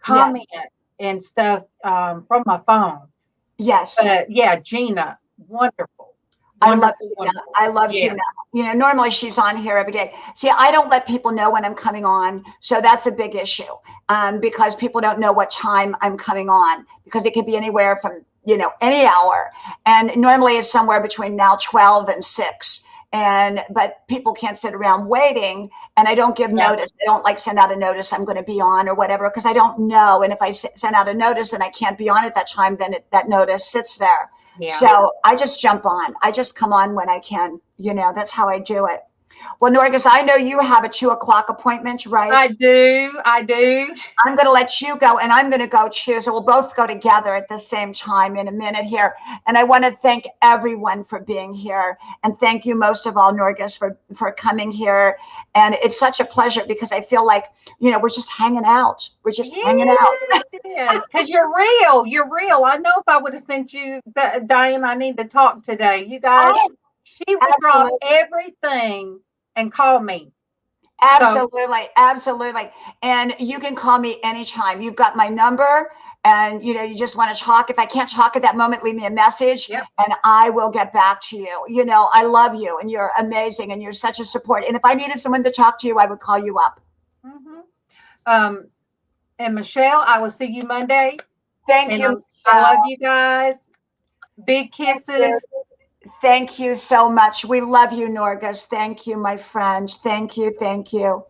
comment and stuff from my phone. Yes. But yeah, Gina, wonderful. I love Gina. I love Gina. Normally she's on here every day. See, I don't let people know when I'm coming on. So that's a big issue because people don't know what time I'm coming on because it could be anywhere from, any hour. And normally it's somewhere between now 12 and 6. But people can't sit around waiting and I don't give notice. I don't like send out a notice I'm going to be on or whatever because I don't know. And if I send out a notice and I can't be on at that time, then that notice sits there. Yeah. So I just jump on. I just come on when I can. That's how I do it. Well, Norgas, I know you have a 2:00 appointment, right? I do. I'm going to let you go and I'm going to go too. So we'll both go together at the same time in a minute here. And I want to thank everyone for being here. And thank you most of all, Norgas, for coming here. And it's such a pleasure because I feel like, we're just hanging out. We're just hanging out. Yes, because you're real. You're real. I know if I would have sent you, Diane, I need to talk today. You guys, she would drop everything and call me. Absolutely. Absolutely. And you can call me anytime. You've got my number and, you just want to talk. If I can't talk at that moment, leave me a message and I will get back to you. I love you and you're amazing and you're such a support. And if I needed someone to talk to you, I would call you up. Mm-hmm. And Michelle, I will see you Monday. Thank you. I love you guys. Big kisses. Thank you so much. We love you, Norgas. Thank you, my friend. Thank you. Thank you.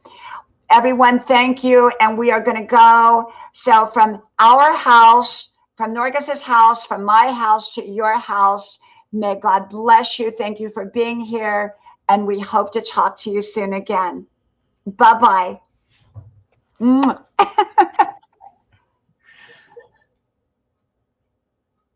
Everyone, thank you. And we are going to go. So from our house, from Norgas's house, from my house to your house, may God bless you. Thank you for being here. And we hope to talk to you soon again. Bye-bye.